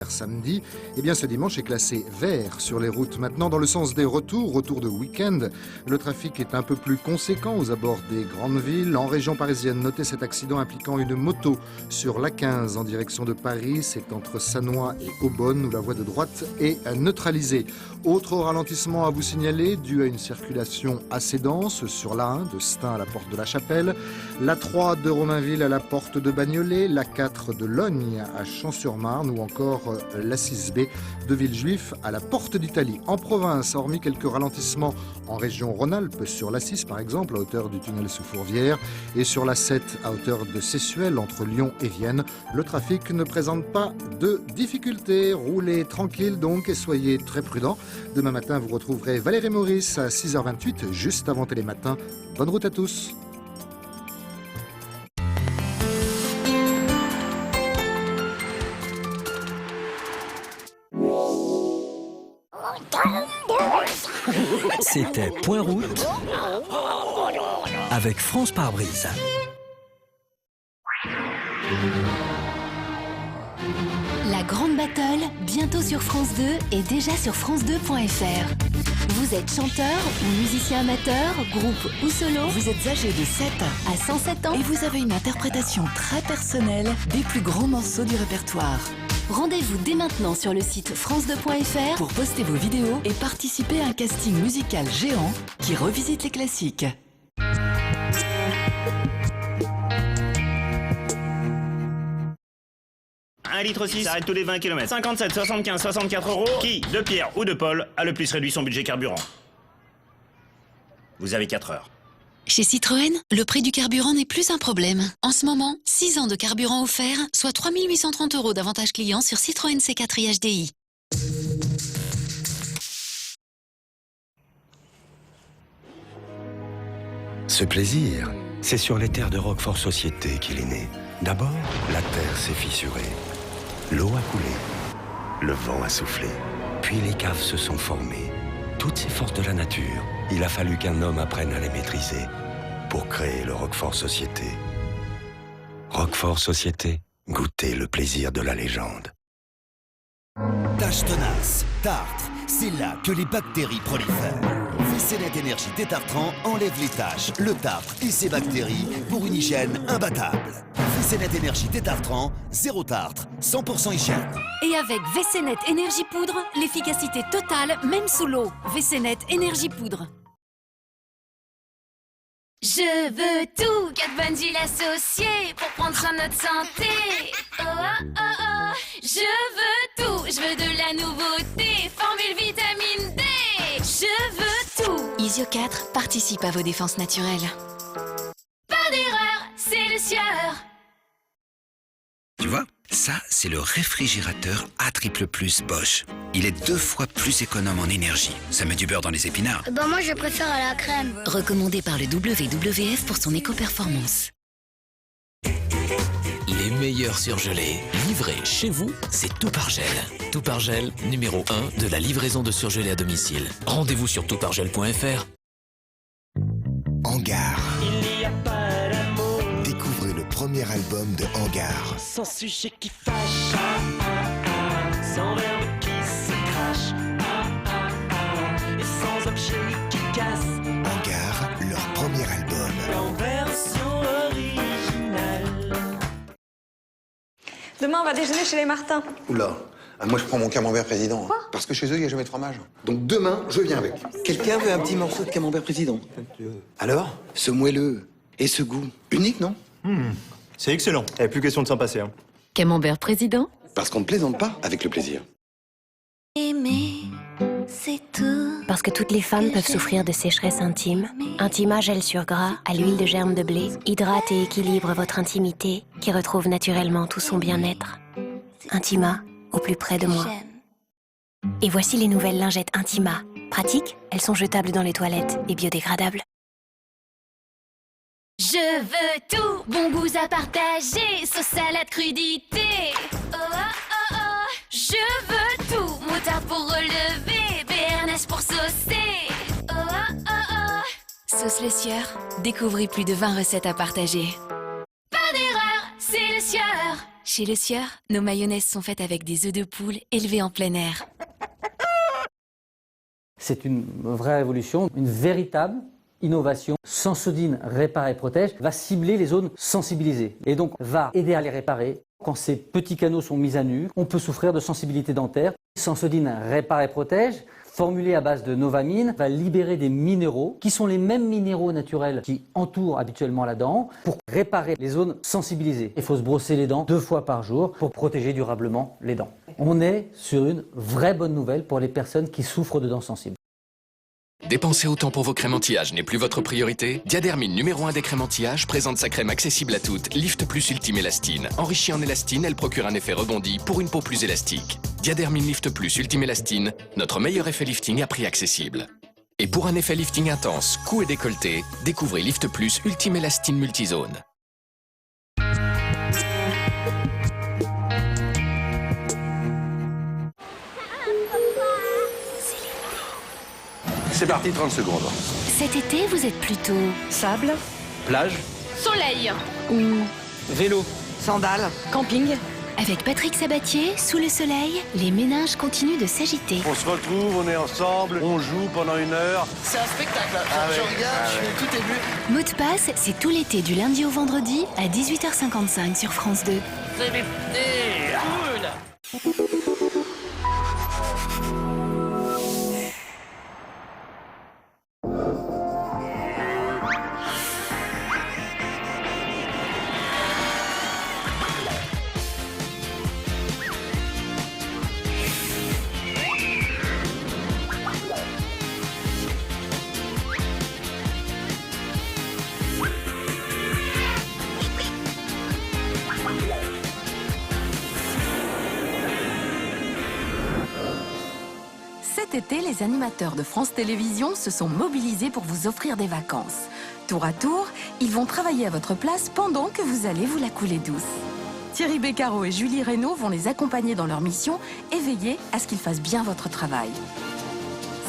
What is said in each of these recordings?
Samedi, eh bien ce dimanche est classé vert sur les routes. Maintenant, dans le sens des retour de week-end, le trafic est un peu plus conséquent aux abords des grandes villes. En région parisienne, notez cet accident impliquant une moto sur l'A15 en direction de Paris. C'est entre Sannois et Aubonne où la voie de droite est neutralisée. Autre ralentissement à vous signaler, dû à une circulation assez dense sur l'A1 de Stein à la porte de la Chapelle, l'A3 de Romainville à la porte de Bagnolet, l'A4 de Logne à Champs-sur-Marne ou encore l'A6B de Villejuif à la porte d'Italie. En province, hormis quelques ralentissements en région Rhône-Alpes, sur l'A6 par exemple, à hauteur du tunnel sous Fourvière, et sur l'A7 à hauteur de Sessuel, entre Lyon et Vienne, le trafic ne présente pas de difficultés. Roulez tranquille donc et soyez très prudents. Demain matin, vous retrouverez Valérie Maurice à 6h28, juste avant Télématin. Bonne route à tous. C'était Point Route avec France Pare-Brise. La grande battle, bientôt sur France 2 et déjà sur france2.fr. Vous êtes chanteur ou musicien amateur, groupe ou solo? Vous êtes âgé de 7 à 107 ans et vous avez une interprétation très personnelle des plus grands morceaux du répertoire. Rendez-vous dès maintenant sur le site france2.fr pour poster vos vidéos et participer à un casting musical géant qui revisite les classiques. Un litre 6 s'arrête tous les 20 km. 57, 75, 64 euros. Qui, de Pierre ou de Paul, a le plus réduit son budget carburant? Vous avez 4 heures. Chez Citroën, le prix du carburant n'est plus un problème. En ce moment, 6 ans de carburant offert, soit 3 830 € d'avantages clients sur Citroën C4 IHDI. Ce plaisir, c'est sur les terres de Roquefort Société qu'il est né. D'abord, la terre s'est fissurée. L'eau a coulé. Le vent a soufflé. Puis les caves se sont formées. Toutes ces forces de la nature, il a fallu qu'un homme apprenne à les maîtriser pour créer le Roquefort Société. Roquefort Société, goûtez le plaisir de la légende. Taches tenaces, tartre, c'est là que les bactéries prolifèrent. Vécénet Énergie détartrant enlève les taches, le tartre et ses bactéries pour une hygiène imbattable. Vécénet Énergie détartrant, zéro tartre, 100% hygiène. Et avec Vécénet Énergie Poudre, l'efficacité totale même sous l'eau. Vécénet Énergie Poudre. Je veux tout, 4 bonnes huiles associées pour prendre soin de notre santé. Oh oh oh oh, je veux tout, je veux de la nouveauté, formule vitamine D. Je veux tout. Isio 4 participe à vos défenses naturelles. Pas d'erreur, c'est le sieur. Tu vois, ça, c'est le réfrigérateur A triple plus Bosch. Il est 2 fois plus économe en énergie. Ça met du beurre dans les épinards. Moi, je préfère à la crème. Recommandé par le WWF pour son éco-performance. Les meilleurs surgelés, livrés chez vous, c'est Toupargel. Toupargel, numéro 1 de la livraison de surgelés à domicile. Rendez-vous sur toupargel.fr. Hangar. Il n'y a pas d'amour. Découvrez le premier album de Hangar. Sans sujet qui fâche, sans verbe qui se crache, et sans objet qui casse. Hangar, leur premier album. En version originale. Demain, on va déjeuner chez les Martins. Oula, moi je prends mon camembert président. Quoi? Parce que chez eux, il n'y a jamais de fromage. Donc demain, je viens avec. Quelqu'un veut un petit morceau de camembert président? Alors? Ce moelleux et ce goût. Unique, non? C'est excellent. Il n'y a plus question de s'en passer. Hein. Camembert président. Parce qu'on ne plaisante pas avec le plaisir. Aimer, c'est tout. Parce que toutes les femmes peuvent souffrir de sécheresse intime. Intima gel sur gras à l'huile de germe de blé hydrate et équilibre votre intimité qui retrouve naturellement tout son bien-être. Intima, au plus près de moi. Et voici les nouvelles lingettes Intima. Pratiques, elles sont jetables dans les toilettes et biodégradables. Je veux tout, bon goût à partager, sauce salade crudité. Oh oh oh oh, je veux tout, moutarde pour relever, béarnaise pour saucer. Oh oh oh oh. Sauce Le Sieur, découvrez plus de 20 recettes à partager. Pas d'erreur, c'est le sieur. Chez Le Sieur, nos mayonnaises sont faites avec des œufs de poule élevés en plein air. C'est une vraie révolution, une véritable innovation. Sensodyne Répare et Protège va cibler les zones sensibilisées et donc va aider à les réparer. Quand ces petits canaux sont mis à nu, on peut souffrir de sensibilité dentaire. Sensodyne Répare et Protège, formulé à base de novamine, va libérer des minéraux qui sont les mêmes minéraux naturels qui entourent habituellement la dent pour réparer les zones sensibilisées. Il faut se brosser les dents 2 fois par jour pour protéger durablement les dents. On est sur une vraie bonne nouvelle pour les personnes qui souffrent de dents sensibles. Dépenser autant pour vos crèmes anti-âge n'est plus votre priorité? Diadermine numéro 1 des crèmes anti-âge présente sa crème accessible à toutes, Lift Plus Ultime Elastine. Enrichie en élastine, elle procure un effet rebondi pour une peau plus élastique. Diadermine Lift Plus Ultime Elastine, notre meilleur effet lifting à prix accessible. Et pour un effet lifting intense, cou et décolleté, découvrez Lift Plus Ultime Elastine Multizone. C'est parti, 30 secondes. Cet été, vous êtes plutôt Sable, Plage, Soleil. ou Vélo, sandales, camping. avec Patrick Sabatier, sous le soleil, les méninges continuent de s'agiter. On se retrouve, on est ensemble, on joue pendant 1 heure. C'est un spectacle. Je regarde, je suis tout ému. Mot de passe, c'est tout l'été du lundi au vendredi à 18h55 sur France 2. C'est cool. Cet été, les animateurs de France Télévisions se sont mobilisés pour vous offrir des vacances. Tour à tour, ils vont travailler à votre place pendant que vous allez vous la couler douce. Thierry Beccaro et Julie Reynaud vont les accompagner dans leur mission et veiller à ce qu'ils fassent bien votre travail.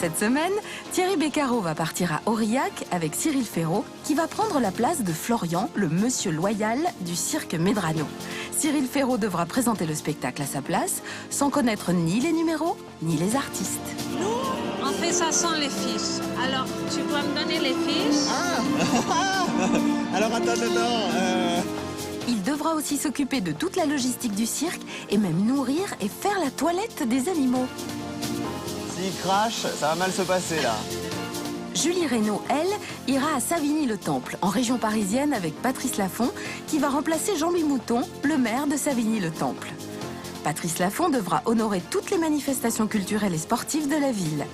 Cette semaine, Thierry Beccaro va partir à Aurillac avec Cyril Ferraud qui va prendre la place de Florian, le monsieur loyal du cirque Medrano. Cyril Ferraud devra présenter le spectacle à sa place sans connaître ni les numéros ni les artistes. Nous, on fait ça sans les fiches. Alors, tu dois me donner les fiches. Alors attends, Il devra aussi s'occuper de toute la logistique du cirque et même nourrir et faire la toilette des animaux. S'il crache, ça va mal se passer là. Julie Reynaud, elle, ira à Savigny-le-Temple, en région parisienne, avec Patrice Laffont, qui va remplacer Jean-Louis Mouton, le maire de Savigny-le-Temple. Patrice Laffont devra honorer toutes les manifestations culturelles et sportives de la ville.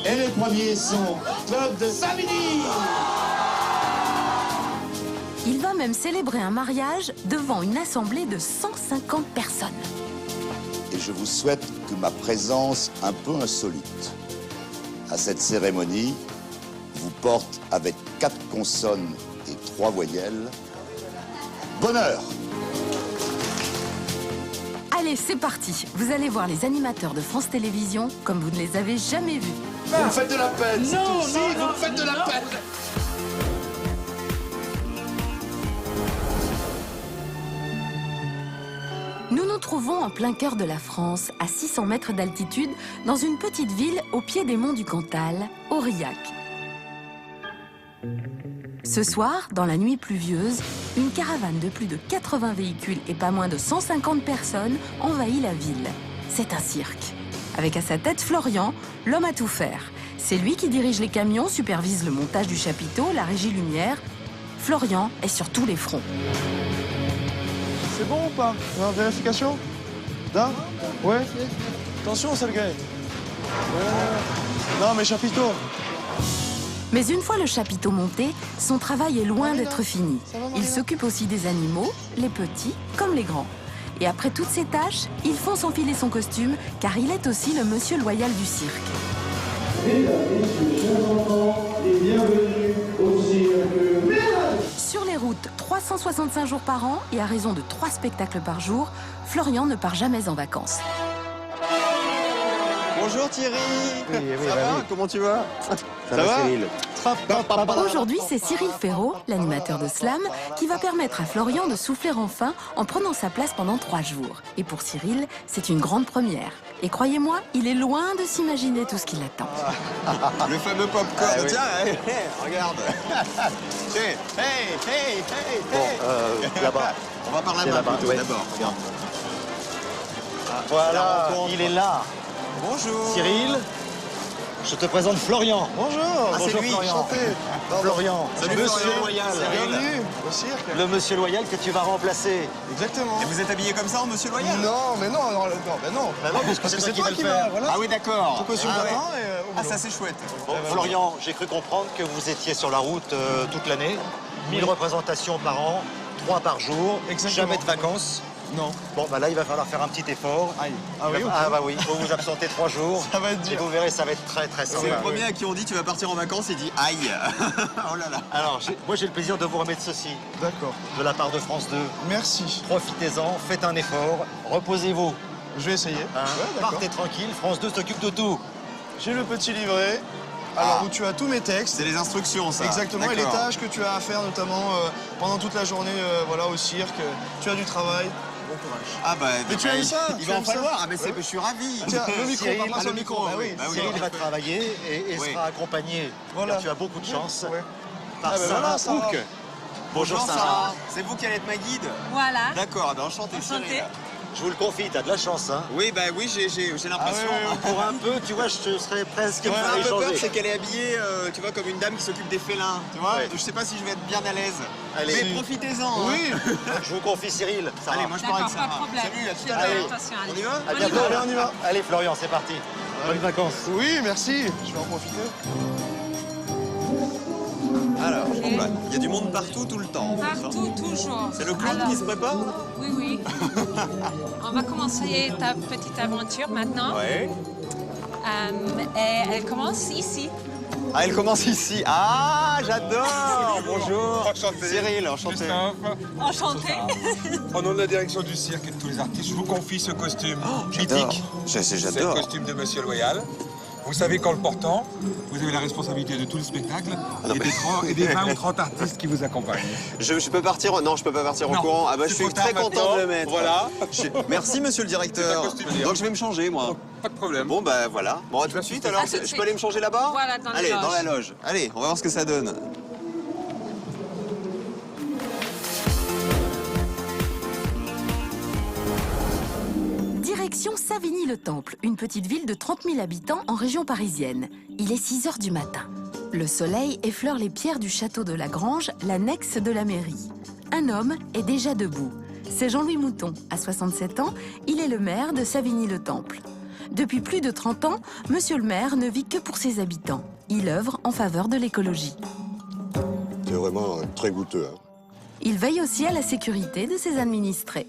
Et les premiers sont Club de Savigny. Il va même célébrer un mariage devant une assemblée de 150 personnes. Et je vous souhaite que ma présence un peu insolite à cette cérémonie vous porte avec 4 consonnes et 3 voyelles. Bonheur! Allez, c'est parti. Vous allez voir les animateurs de France Télévisions comme vous ne les avez jamais vus. Vous me faites de la peine, c'est tout. Si, vous me faites de la peine. Nous nous trouvons en plein cœur de la France, à 600 mètres d'altitude, dans une petite ville au pied des monts du Cantal, Aurillac. Ce soir, dans la nuit pluvieuse, une caravane de plus de 80 véhicules et pas moins de 150 personnes envahit la ville. C'est un cirque. Avec à sa tête Florian, l'homme à tout faire. C'est lui qui dirige les camions, supervise le montage du chapiteau, la régie lumière. Florian est sur tous les fronts. C'est bon ou pas? Vérification? D'un? Ouais. Attention, sale gars. Non, mais chapiteau. Mais une fois le chapiteau monté, son travail est loin d'être fini. Il s'occupe aussi des animaux, les petits comme les grands. Et après toutes ces tâches, il fonce enfiler son costume, car il est aussi le monsieur loyal du cirque. Sur les routes 365 jours par an et à raison de 3 spectacles par jour, Florian ne part jamais en vacances. Bonjour Thierry. Ça va? Comment tu vas? Ça va, va Cyril? Aujourd'hui, c'est Cyril Ferraud, l'animateur de Slam, qui va permettre à Florian de souffler enfin en prenant sa place pendant 3 jours. Et pour Cyril, c'est une grande première. Et croyez-moi, il est loin de s'imaginer tout ce qui l'attend. Le fameux popcorn, tiens, regarde. Bon, là-bas. On va par là-bas plutôt, ouais. d'abord. Regarde. Voilà, il est là. Bonjour. Cyril, je te présente Florian. Bonjour. Ah, c'est Bonjour lui, Florian. enchanté. Florian, Salut, monsieur Florian. Loyal. Bienvenue au cirque. Le monsieur Loyal que tu vas remplacer. Exactement. Et vous êtes habillé comme ça en monsieur Loyal? Non, mais non, parce que c'est toi qui vas, voilà. Ah oui, d'accord. Tout costume d'avant et ça c'est chouette. Bon, Florian, j'ai cru comprendre que vous étiez sur la route toute l'année. 1000 représentations par an, 3 par jour, jamais de vacances. Non. Bon, bah là, il va falloir faire un petit effort. Aïe. Ah oui, Ah bah oui, il faut vous absenter 3 jours. Ça va être dur. Et vous verrez, ça va être très très sympa. C'est le premier à qui on dit tu vas partir en vacances, il dit aïe. Oh là là. Alors, moi j'ai le plaisir de vous remettre ceci. D'accord. De la part de France 2. Merci. Profitez-en, faites un effort, reposez-vous. Je vais essayer. Hein, Ouais, d'accord. partez tranquille, France 2 s'occupe de tout. J'ai le petit livret. Alors, où tu as tous mes textes. C'est les instructions, ça. Exactement, et les tâches que tu as à faire, notamment pendant toute la journée voilà, au cirque. Tu as du travail. Bon courage. Ah bah, mais tu aimes ça? Il va en falloir. Ah mais je suis ravi. Tiens, le micro, parle-moi sur le micro. Bah oui, Cyril va travailler et sera accompagné. Voilà. Tu as beaucoup de chance. Par Sarah Hook. Bonjour Sarah. C'est vous qui allez être ma guide? Voilà. D'accord, enchanté. Enchanté. Je vous le confie, t'as de la chance, hein. Oui, bah oui, j'ai l'impression. Pour un peu, tu vois, je serais presque Ce qui me fait un peu échanger. peur, c'est qu'elle est habillée, tu vois, comme une dame qui s'occupe des félins. Tu vois, Ouais. je sais pas si je vais être bien à l'aise. Allez. Mais profitez-en. Oui. Je vous confie Cyril. Sarah. Allez, moi je pars avec Sarah. Pas de problème. Salut, à tout à Allez. l'heure. Attention, On allez. y va? À bientôt. Allez, on y va. Allez, Florian, c'est parti. Bonnes vacances. Oui, merci. Je vais en profiter. Alors, bah, il y a du monde partout, tout le temps. Partout, toujours. C'est le clown qui se prépare? Oui, oui. On va commencer ta petite aventure maintenant. Ouais. Et elle commence ici. Ah, elle commence ici. Ah, j'adore. Bonjour. Enchanté. Cyril, enchanté. Enchantée. Au nom de la direction du cirque et de tous les artistes, je vous confie ce costume mythique. C'est J'adore. le costume de Monsieur Loyal. Vous savez qu'en le portant, vous avez la responsabilité de tout le spectacle et des 20 ou 30 artistes qui vous accompagnent. Je peux partir? Non, je peux pas partir en Non, courant. Ah bah je c'est suis trop tard très content maintenant. de le mettre. Voilà. Merci monsieur le directeur. Donc je vais me changer moi. Pas de problème. Bon bah voilà. Bon à tout de suite alors. À tout de Je suite. peux aller me changer là-bas? Voilà, dans la Allez, loge. dans la loge. Allez, on va voir ce que ça donne. Direction Savigny-le-Temple, une petite ville de 30 000 habitants en région parisienne. Il est 6 h du matin. Le soleil effleure les pierres du château de la Grange, l'annexe de la mairie. Un homme est déjà debout. C'est Jean-Louis Mouton. À 67 ans, il est le maire de Savigny-le-Temple. Depuis plus de 30 ans, monsieur le maire ne vit que pour ses habitants. Il œuvre en faveur de l'écologie. C'est vraiment très goûteux. Hein. Il veille aussi à la sécurité de ses administrés.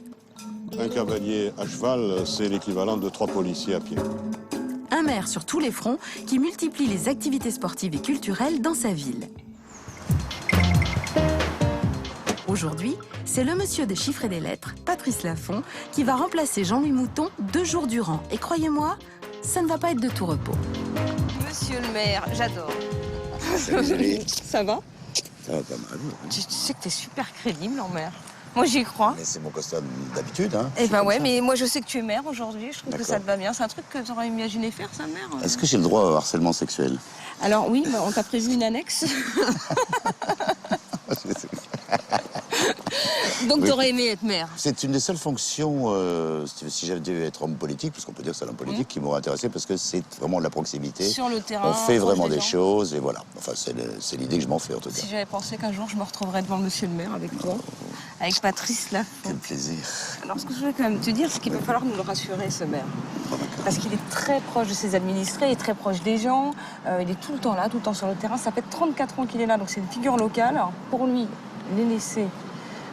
Un cavalier à cheval, c'est l'équivalent de 3 policiers à pied. Un maire sur tous les fronts qui multiplie les activités sportives et culturelles dans sa ville. Aujourd'hui, c'est le monsieur des chiffres et des lettres, Patrice Laffont, qui va remplacer Jean-Louis Mouton 2 jours durant. Et croyez-moi, ça ne va pas être de tout repos. Monsieur le maire, j'adore. Salut. Ça va? Ça va pas mal. Tu sais que t'es super crédible en maire. Moi, j'y crois. Mais c'est mon costume d'habitude. Hein. Eh ben ouais, mais moi, je sais que tu es maire aujourd'hui. Je trouve que ça D'accord. te va bien. C'est un truc que tu aurais imaginé faire, ça, maire? Est-ce que j'ai le droit au harcèlement sexuel? Alors oui, bah, on t'a prévu une annexe. Donc Oui. t'aurais aimé être maire. C'est une des seules fonctions, si j'avais dû être homme politique, parce qu'on peut dire que c'est l'homme politique, qui m'aurait intéressé, parce que c'est vraiment de la proximité. Sur le terrain, On fait proche vraiment des des gens. choses, et voilà. Enfin, c'est l'idée que je m'en fais, en tout cas. Si j'avais pensé qu'un jour je me retrouverais devant le monsieur le maire avec toi, avec Patrice Laffont. Quel plaisir. Alors ce que je voulais quand même te dire, c'est qu'il va falloir nous le rassurer, ce maire. Parce qu'il est très proche de ses administrés, il est très proche des gens, il est tout le temps là, tout le temps sur le terrain. Ça fait 34 ans qu'il est là, donc c'est une figure locale. Alors, pour lui, les laisser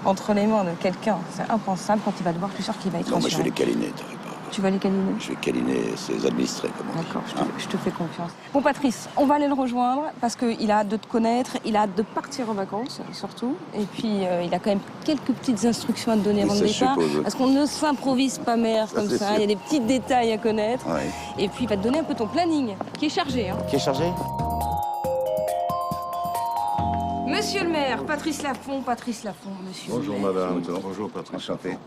entre les mains de quelqu'un, c'est impensable. Quand il va le voir, je suis sûre qu'il va être Non, mais je vais les rassuré. câliner, t'aurais pas. Tu vas les câliner? Je vais câliner ses administrés, comme on dit. D'accord, je te fais confiance. Bon, Patrice, on va aller le rejoindre parce qu'il a hâte de te connaître, il a hâte de partir en vacances, surtout. Et puis, il a quand même quelques petites instructions à te donner Oui, avant ça, le je départ. suppose. Parce qu'on ne s'improvise pas maire comme c'est ça. sûr. Il y a des petits détails à connaître. Ouais. Et puis, il va te donner un peu ton planning, qui est chargé. Hein. Qui est chargé? Monsieur le maire, Patrice Laffont, monsieur Bonjour le maire. madame, bonjour Patrice. Enchanté.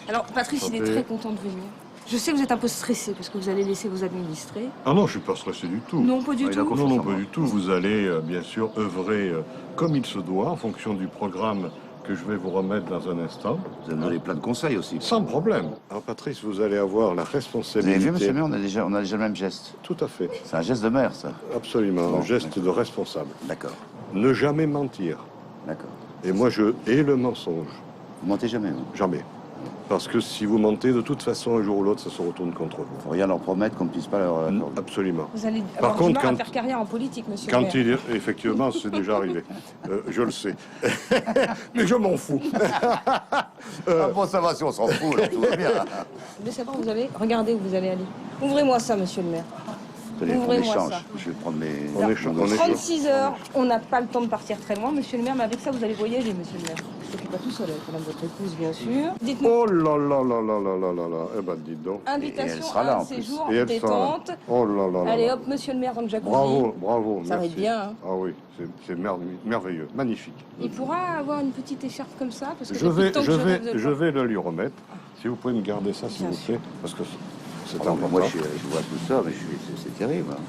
Alors, Patrice, il est très content de venir. Je sais que vous êtes un peu stressé parce que vous allez laisser vos administrés. Ah non, je suis pas stressé du tout. Non, pas du tout. Non, pas du tout. Vous allez bien sûr œuvrer comme il se doit en fonction du programme que je vais vous remettre dans un instant. Vous allez me donner plein de conseils aussi. Sans problème. Alors Patrice, vous allez avoir la responsabilité... Vous avez vu, monsieur le maire, on a déjà le même geste. Tout à fait. C'est un geste de maire, ça. Absolument, Bon, un geste de responsable. D'accord. Ne jamais mentir. D'accord. Et moi, je hais le mensonge. Vous mentez jamais, vous? Jamais. Parce que si vous mentez, de toute façon, un jour ou l'autre, ça se retourne contre vous. Faut rien leur promettre qu'on ne puisse pas leur accorder. Absolument. Vous allez Par avoir contre, du mal à faire carrière en politique, monsieur le quand maire. effectivement, c'est déjà arrivé. Je le sais. Mais je m'en fous. Bon, ça va, si on s'en fout, là, tout va bien. Vous voulez savoir où vous allez? Regardez où vous allez aller. Ouvrez-moi ça, monsieur le maire. Tenez, on Ouvrez-moi échange. ça. Je vais prendre les... On échange. 36 heures, on n'a pas le temps de partir très loin, monsieur le maire, mais avec ça, vous allez voyager, monsieur le maire. Je ne s'occupe pas tout seul, avec madame votre épouse, bien sûr. Dites-moi. Oh là là là là là là là là. Eh ben, dites donc. Invitation à un séjour détente. Oh là là là. Allez hop, monsieur le maire, dans le jacuzzi. Bravo, bravo. Ça va merci. être bien, hein. Ah oui, c'est merveilleux, magnifique. Il pourra avoir une petite écharpe comme ça parce que Je depuis le vais, temps que je j'aurais vais, besoin de je voir. vais le lui remettre. Si vous pouvez me garder ça, s'il vous plaît, parce que c'est important. Moi, je vois tout ça, mais c'est terrible. Hein.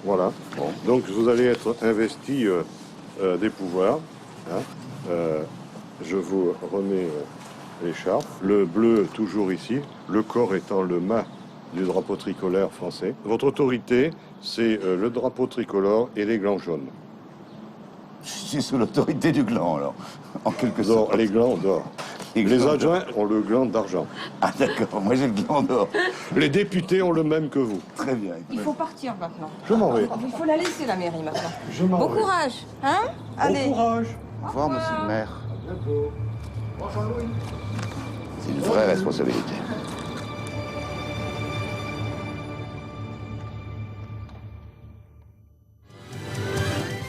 Voilà. Bon. Donc vous allez être investi des pouvoirs. Hein. Je vous remets l'écharpe. Le bleu toujours ici. Le corps étant le mât du drapeau tricolore français. Votre autorité, c'est le drapeau tricolore et les glands jaunes. Je suis sous l'autorité du gland, alors, en quelque sorte. Les glands d'or. Les adjoints ont le gland d'argent. Ah d'accord, moi j'ai le gland d'or. Les députés ont le même que vous. Très bien. Il faut partir maintenant. Je m'en vais. Il faut la laisser, la mairie, maintenant. Je m'en Bon vais. courage, hein? Allez. Bon courage. Au revoir, monsieur le maire. À bientôt. C'est une vraie responsabilité.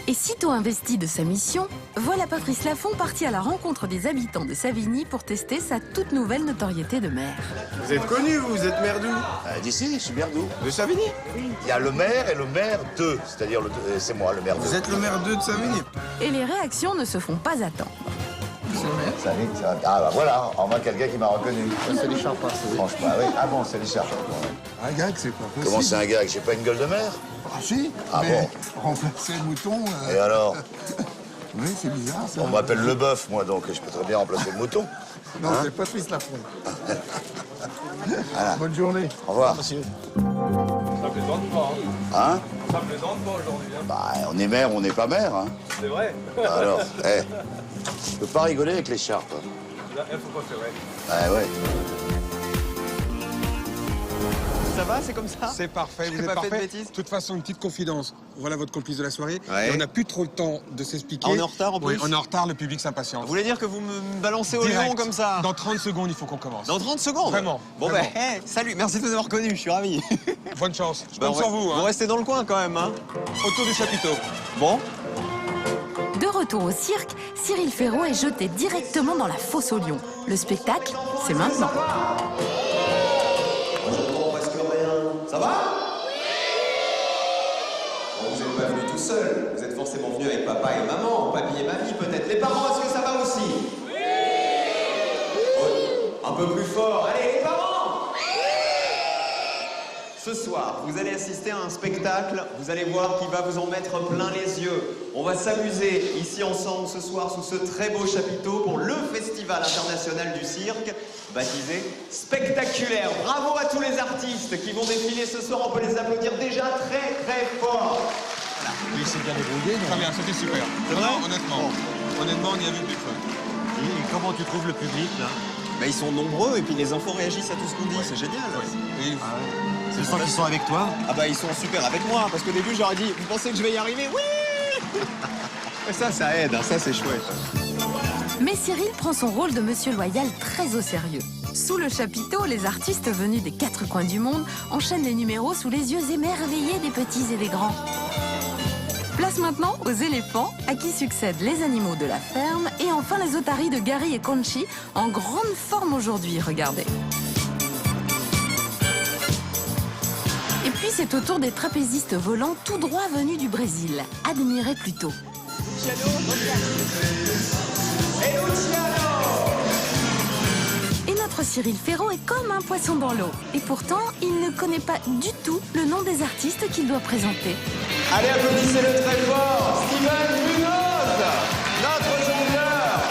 Et sitôt investi de sa mission, voilà Patrice Laffont parti à la rencontre des habitants de Savigny pour tester sa toute nouvelle notoriété de maire. Vous êtes connu, vous êtes maire d'où? D'ici, je suis maire d'où? De Savigny. Il y a le maire et le maire 2, c'est-à-dire c'est moi, le maire 2. Vous êtes le maire 2 de Savigny. Et les réactions ne se font pas attendre. Ça vite, ça... Ah bah voilà, enfin quelqu'un qui m'a reconnu. C'est l'écharpe. Franchement, oui. Ah bon, c'est l'écharpe. Un gag, c'est pas possible. Comment c'est un gag? J'ai pas une gueule de maire? Ah si, Ah mais bon? remplacer le mouton... Et alors? Oui, c'est bizarre, ça. On m'appelle le bœuf, moi, donc je peux très bien remplacer le mouton. Non, Hein? c'est Patrice Laffont. Voilà. Bonne journée. Au revoir. Monsieur. Ça plaisante pas, Hein? Ça plaisante pas aujourd'hui, hein. Bah, on est maire, on n'est pas maire, hein. C'est vrai. Alors, je peux pas rigoler avec l'écharpe. Là, il faut pas faire, ouais. Ah ouais. Ça va, c'est comme ça? C'est parfait, vous J'ai êtes pas fait de parfait. bêtises. De toute façon, une petite confidence. Voilà votre complice de la soirée. Ouais. Et on n'a plus trop le temps de s'expliquer. Ah, on est en retard, en plus? Oui, on est en retard, le public s'impatiente. Vous voulez dire que vous me balancez au Direct. lion comme ça? Dans 30 secondes, il faut qu'on commence. Dans 30 secondes? Vraiment. Bon vraiment. ben, salut, merci de nous avoir connus, je suis ravi. Bonne chance. Je Ben, compte sur vous. Vous Hein. restez dans le coin quand même, hein? Autour du chapiteau. Bon. De retour au cirque, Cyril Ferraud est jeté directement dans la fosse au lion. Le spectacle, c'est maintenant. Ça va? Bon, vous n'êtes pas venu tout seul. Vous êtes forcément venu avec papa et maman, papy et mamie peut-être. Les parents, est-ce que ça va aussi? Oui! Un peu plus fort. Allez, les parents! Ce soir, vous allez assister à un spectacle, vous allez voir qui va vous en mettre plein les yeux. On va s'amuser ici ensemble ce soir sous ce très beau chapiteau pour le Festival international du cirque, baptisé Spectaculaire. Bravo à tous les artistes qui vont défiler ce soir, on peut les applaudir déjà très très fort. Voilà. Il s'est bien débrouillé. Très bien, c'était super. C'est vrai? Non, honnêtement. Honnêtement, on y a vu plus fun. Et comment tu trouves le public, là? Bah, ils sont nombreux et puis les enfants réagissent à tout ce qu'on dit, c'est génial. Oui. Tu sens qu'ils sont avec toi? Ah bah ils sont super avec moi, parce qu'au début j'aurais dit, vous pensez que je vais y arriver? Oui. Et ça aide, hein, ça c'est chouette. Mais Cyril prend son rôle de Monsieur Loyal très au sérieux. Sous le chapiteau, les artistes venus des 4 coins du monde enchaînent les numéros sous les yeux émerveillés des petits et des grands. Place maintenant aux éléphants, à qui succèdent les animaux de la ferme et enfin les otaries de Gary et Conchi, en grande forme aujourd'hui, regardez. Et puis c'est au tour des trapézistes volants tout droit venus du Brésil. Admirez plutôt. Et notre Cyril Ferraud est comme un poisson dans l'eau. Et pourtant, il ne connaît pas du tout le nom des artistes qu'il doit présenter. Allez, applaudissez-le très fort, Steven Munoz, notre jongleur.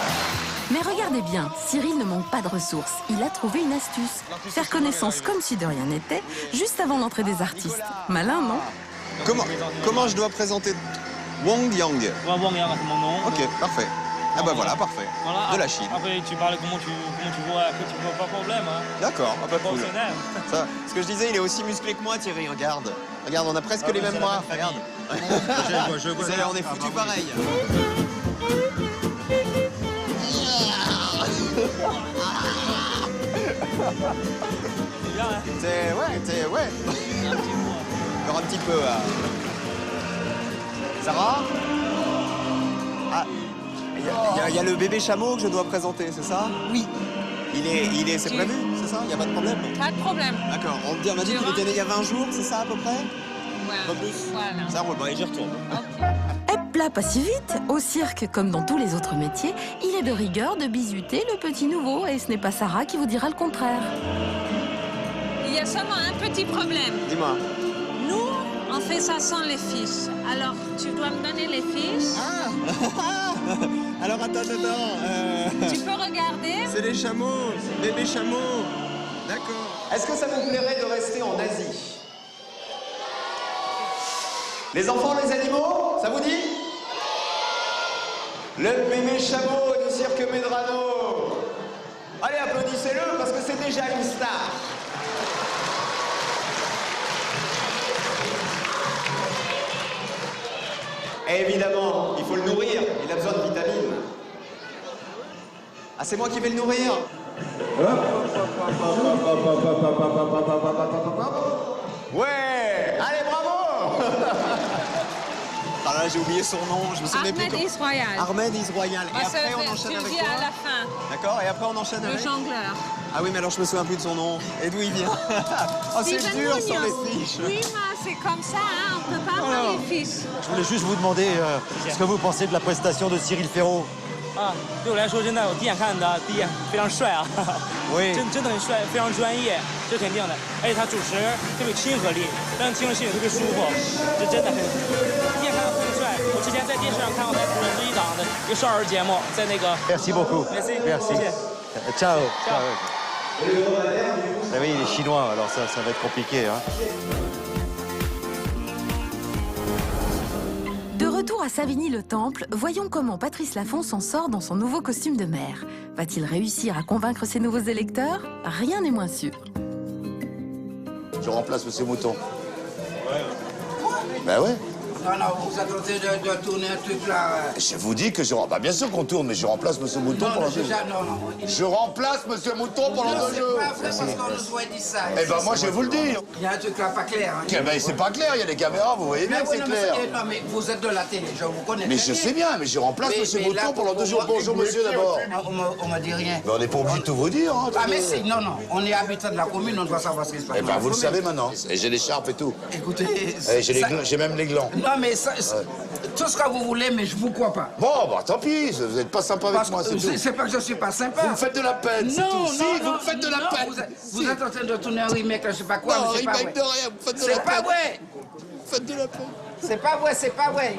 Mais regardez bien, Cyril ne manque pas de ressources. Il a trouvé une astuce. Faire connaissance comme si de rien n'était, juste avant l'entrée des artistes. Malin, non? Comment je dois présenter Wang Yang? Wang Yang, c'est mon nom. Ok, parfait. Ah bah voilà, parfait. Voilà, de la Chine. Après, tu parles comment tu vois, que tu vois pas de problème. Hein. D'accord, pas de problème. Fonctionnaire. Ça, ce que je disais, il est aussi musclé que moi, Thierry, regarde. Regarde, on a presque les mêmes bras. Regarde. Je vois. On est foutus pareil. C'est bien, hein? Ouais. Encore un petit peu. Sarah? Ah, il y a le bébé chameau que je dois présenter, c'est ça? Oui. C'est prévu, c'est ça? Il n'y a pas de problème? Pas de problème. D'accord. On m'a dit qu'il était né il y a 20 jours, c'est ça à peu près? Ouais. Pas plus? Voilà. Ça roule, et j'y retourne. Hop là, pas si vite. Au cirque, comme dans tous les autres métiers, il est de rigueur de bisuter le petit nouveau. Et ce n'est pas Sarah qui vous dira le contraire. Il y a seulement un petit problème. Dis-moi. Nous, on fait ça sans les fiches. Alors, tu dois me donner les fiches. Alors attends. Tu peux regarder. C'est les chameaux, bébé chameau. D'accord. Est-ce que ça vous plairait de rester en Asie? Les enfants, les animaux, ça vous dit? Le bébé chameau du cirque Medrano. Allez, applaudissez-le parce que c'est déjà une star. Et évidemment, il faut le nourrir, il a besoin de vitamines. Ah, c'est moi qui vais le nourrir? Ouais! Allez, bravo! Ah là, j'ai oublié son nom, je me souvenais plus. Ahmed Israël. Ahmed Israël. Et Moi, après, on enchaîne avec tu quoi? dis à la fin. D'accord, et après, on enchaîne Le avec... jongleur. Ah oui, mais alors, je me souviens plus de son nom. Et d'où il vient? Oh, c'est Steven dur Munoz. sur les fiches. Oui, mais c'est comme ça, hein, on peut pas avoir les fiches. Je voulais juste vous demander ce que vous pensez de la prestation de Cyril Ferraud. 啊，对我来说，真的，我第一眼看他，第一眼非常帅啊，真的很帅，非常专业，这肯定的。而且他主持特别亲和力，让人听着心里特别舒服，这真的很。第一眼看他特别帅，我之前在电视上看过他主持一档的一个少儿节目，在那个。Merci beaucoup. Merci. Ciao. Ah oui, il est chinois, alors ça va être compliqué. Hein. De retour à Savigny-le-Temple, voyons comment Patrice Laffont s'en sort dans son nouveau costume de maire. Va-t-il réussir à convaincre ses nouveaux électeurs? Rien n'est moins sûr. Je remplace M. Mouton. Ben ouais. Non, vous êtes en train de tourner un truc là. Je vous dis que je... Bah bien sûr qu'on tourne, mais je remplace M. Mouton pendant 2 jours. Je remplace M. Mouton pendant 2 jours. C'est pas vrai parce qu'on nous aurait dit ça. Eh ben moi je vais vous le dire. Il y a un truc là pas clair. Hein. Eh ben c'est pas clair, il y a les caméras, vous voyez bien que c'est clair. Non mais vous êtes de la télé, je vous connais. Mais je sais bien, mais je remplace M. Mouton pendant 2 jours. Bonjour monsieur d'abord. On m'a dit rien. Mais on n'est pas obligé de tout vous dire. Hein, ah mais si, non, on est habitant de la commune, on doit savoir ce qui se passe. Eh ben vous le savez maintenant. Et j'ai l'écharpe et tout. Écoutez... J'ai même les glands. Non mais ça... Tout ce que vous voulez, mais je vous crois pas. Bon, bah tant pis, vous n'êtes pas sympa avec moi, c'est tout. C'est pas que je suis pas sympa. Vous me faites de la peine, c'est tout. Si, vous me faites de la peine. Vous êtes en train de tourner un remake, je sais pas quoi, non, mais c'est pas vrai. De rien, vous faites de la peine. C'est pas vrai. Vous faites de la peine. C'est pas vrai.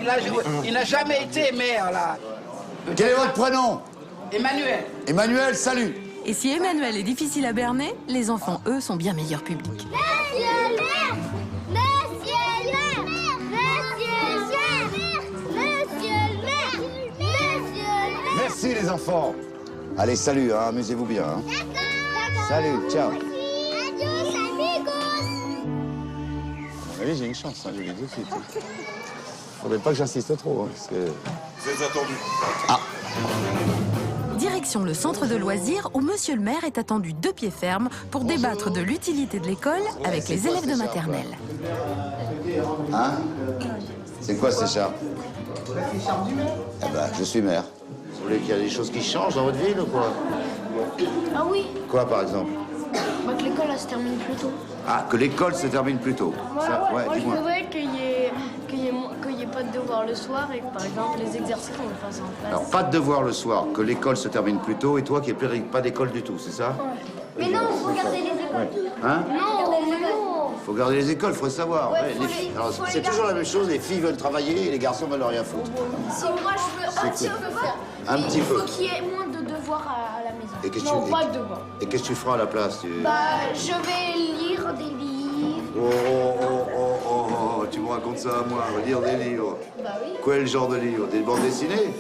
Il n'a jamais été maire, là. Quel est votre prénom? Emmanuel. Emmanuel, salut. Et si Emmanuel est difficile à berner, les enfants, eux, sont bien meilleurs publics. Merci les enfants. Allez, salut, hein, amusez-vous bien. Hein. Salut, ciao. Adios, amigos. Oui, j'ai une chance, hein, je vous le dis tout de suite. Faudrait pas que j'insiste trop, hein, parce que... Vous êtes attendu. Ah. Direction le centre de loisirs où monsieur le maire est attendu de pied ferme pour débattre de l'utilité de l'école avec les élèves de maternelle. Hein? C'est quoi cette écharpe? Eh ben, je suis maire. Vous voulez qu'il y ait des choses qui changent dans votre ville ou quoi? Ah oui, Quoi, par exemple? bah, que l'école elle se termine plus tôt. Ah, que l'école se termine plus tôt. Moi, Ça, ouais, moi je dis-moi. voudrais qu'il y ait qu'il n'y ait pas de devoir le soir et que, par exemple, les exercices, on le fasse en classe. Alors, pas de devoir le soir, que l'école se termine plus tôt, et toi qui n'es pas d'école du tout, c'est ça? Mais non, il faut garder les écoles. Hein? Non, Faut garder les écoles, faut le savoir. Ouais, Ouais, faut les les- filles- alors, faut les c'est toujours garder. la même chose, les filles veulent travailler et les garçons veulent rien foutre. Si moi je veux un petit peu faire, Un petit il faut peu. qu'il y ait moins de devoirs à la maison. Et qu'est-ce que Non, tu- pas de devoirs. Et qu'est-ce que tu feras à la place? Bah, je vais lire des livres. Oh, tu me racontes ça à moi, lire des livres. Bah oui. Quel genre de livre? Des bandes dessinées?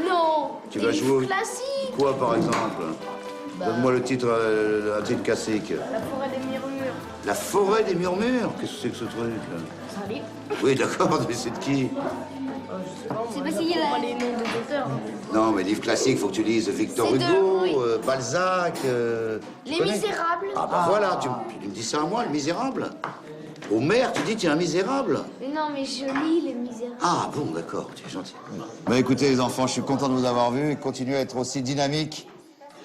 Non, Tu des vas livres jouer au- classiques. Quoi, par exemple? Bah. Donne-moi le titre, un titre classique. La forêt des murmures. La forêt des murmures? Qu'est-ce que c'est que ce truc, là? C'est un livre. Oui, d'accord, mais c'est de qui? C'est parce qu'il y a les noms des auteurs. Non, mais livre classique, faut que tu lises Victor C'est de- Hugo, oui. Balzac. tu Les connais? Misérables. Ah bah voilà, tu me dis ça à moi, le misérable. Au maire, tu dis tu es un misérable. Mais non, mais je lis les Misérables. Ah bon, d'accord, tu es gentil. Bah écoutez les enfants, je suis content de vous avoir vus. Continuez à être aussi dynamique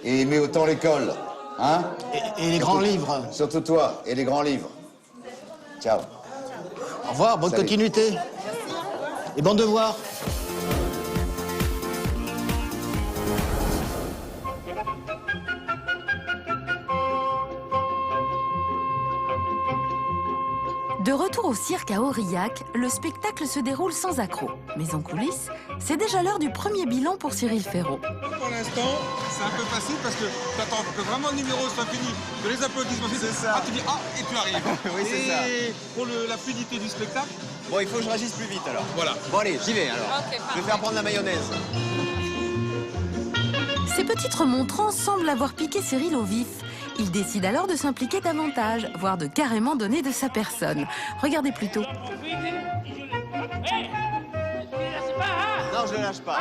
et aimez autant l'école. Hein? Et les grands livres. Surtout toi, et les grands livres. Ciao. Au revoir, bonne Salut. continuité. Et bon devoir. De retour au cirque à Aurillac, le spectacle se déroule sans accroc. Mais en coulisses, c'est déjà l'heure du premier bilan pour Cyril Ferraud. Pour l'instant, c'est un peu facile parce que tu attends que vraiment le numéro soit fini, que les applaudissements finissent. C'est ça. Ah, tu dis ah et tu arrives. Oui, c'est ça. Et pour la fluidité du spectacle, Bon, il faut que je réagisse plus vite alors. voilà. Bon, allez, j'y vais alors. Ok, Je vais faire prendre la mayonnaise. Ces petites remontrances semblent avoir piqué Cyril au vif. Il décide alors de s'impliquer davantage, voire de carrément donner de sa personne. Regardez plutôt. Non, je ne lâche pas.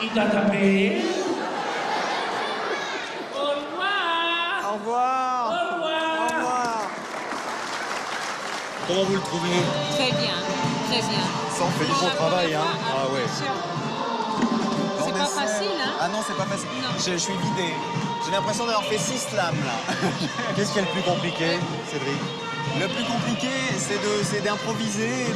Il t'a tapé. Au revoir. Au revoir. Comment vous le trouvez? Très bien, très bien. Ça, on fait du bon travail, hein. Ah ouais. C'est pas facile, hein? Ah non, c'est pas facile. Je suis vidé. J'ai l'impression d'avoir fait 6 slams, là. Qu'est-ce qui est le plus compliqué, Cédric? Le plus compliqué, c'est d'improviser,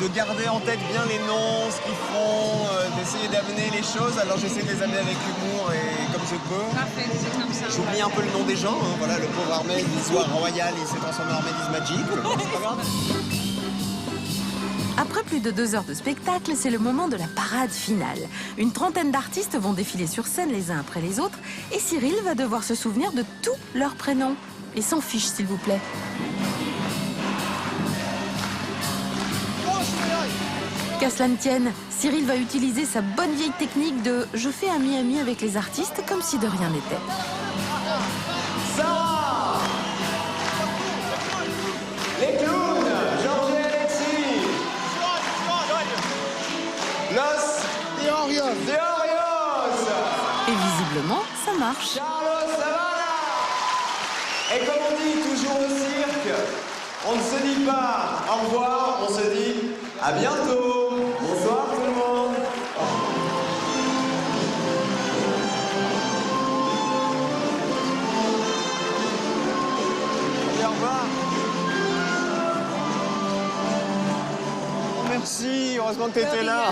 de garder en tête bien les noms, ce qu'ils font, d'essayer d'amener les choses. Alors j'essaie de les amener avec humour et comme je peux. Parfait, c'est comme ça. J'oublie un peu le nom des gens. Hein. Voilà, le pauvre Ahmed, l'histoire royale, il s'est transformé en Ahmed is Magic. Bon, c'est pas grave. Après plus de 2 heures de spectacle, c'est le moment de la parade finale. Une trentaine d'artistes vont défiler sur scène les uns après les autres et Cyril va devoir se souvenir de tous leurs prénoms. Et s'en fiche, s'il vous plaît. Qu'à cela ne tienne, Cyril va utiliser sa bonne vieille technique de « je fais ami-ami avec les artistes comme si de rien n'était ». Sarah, les clowns, Georges et Alexis, Los Orios. de Orios, Et visiblement, ça marche. Carlos Savana. Et comme on dit toujours au cirque, on ne se dit pas au revoir, on se dit à bientôt. Bonsoir tout le monde. Allez, au revoir. Oh, merci, heureusement que tu étais là.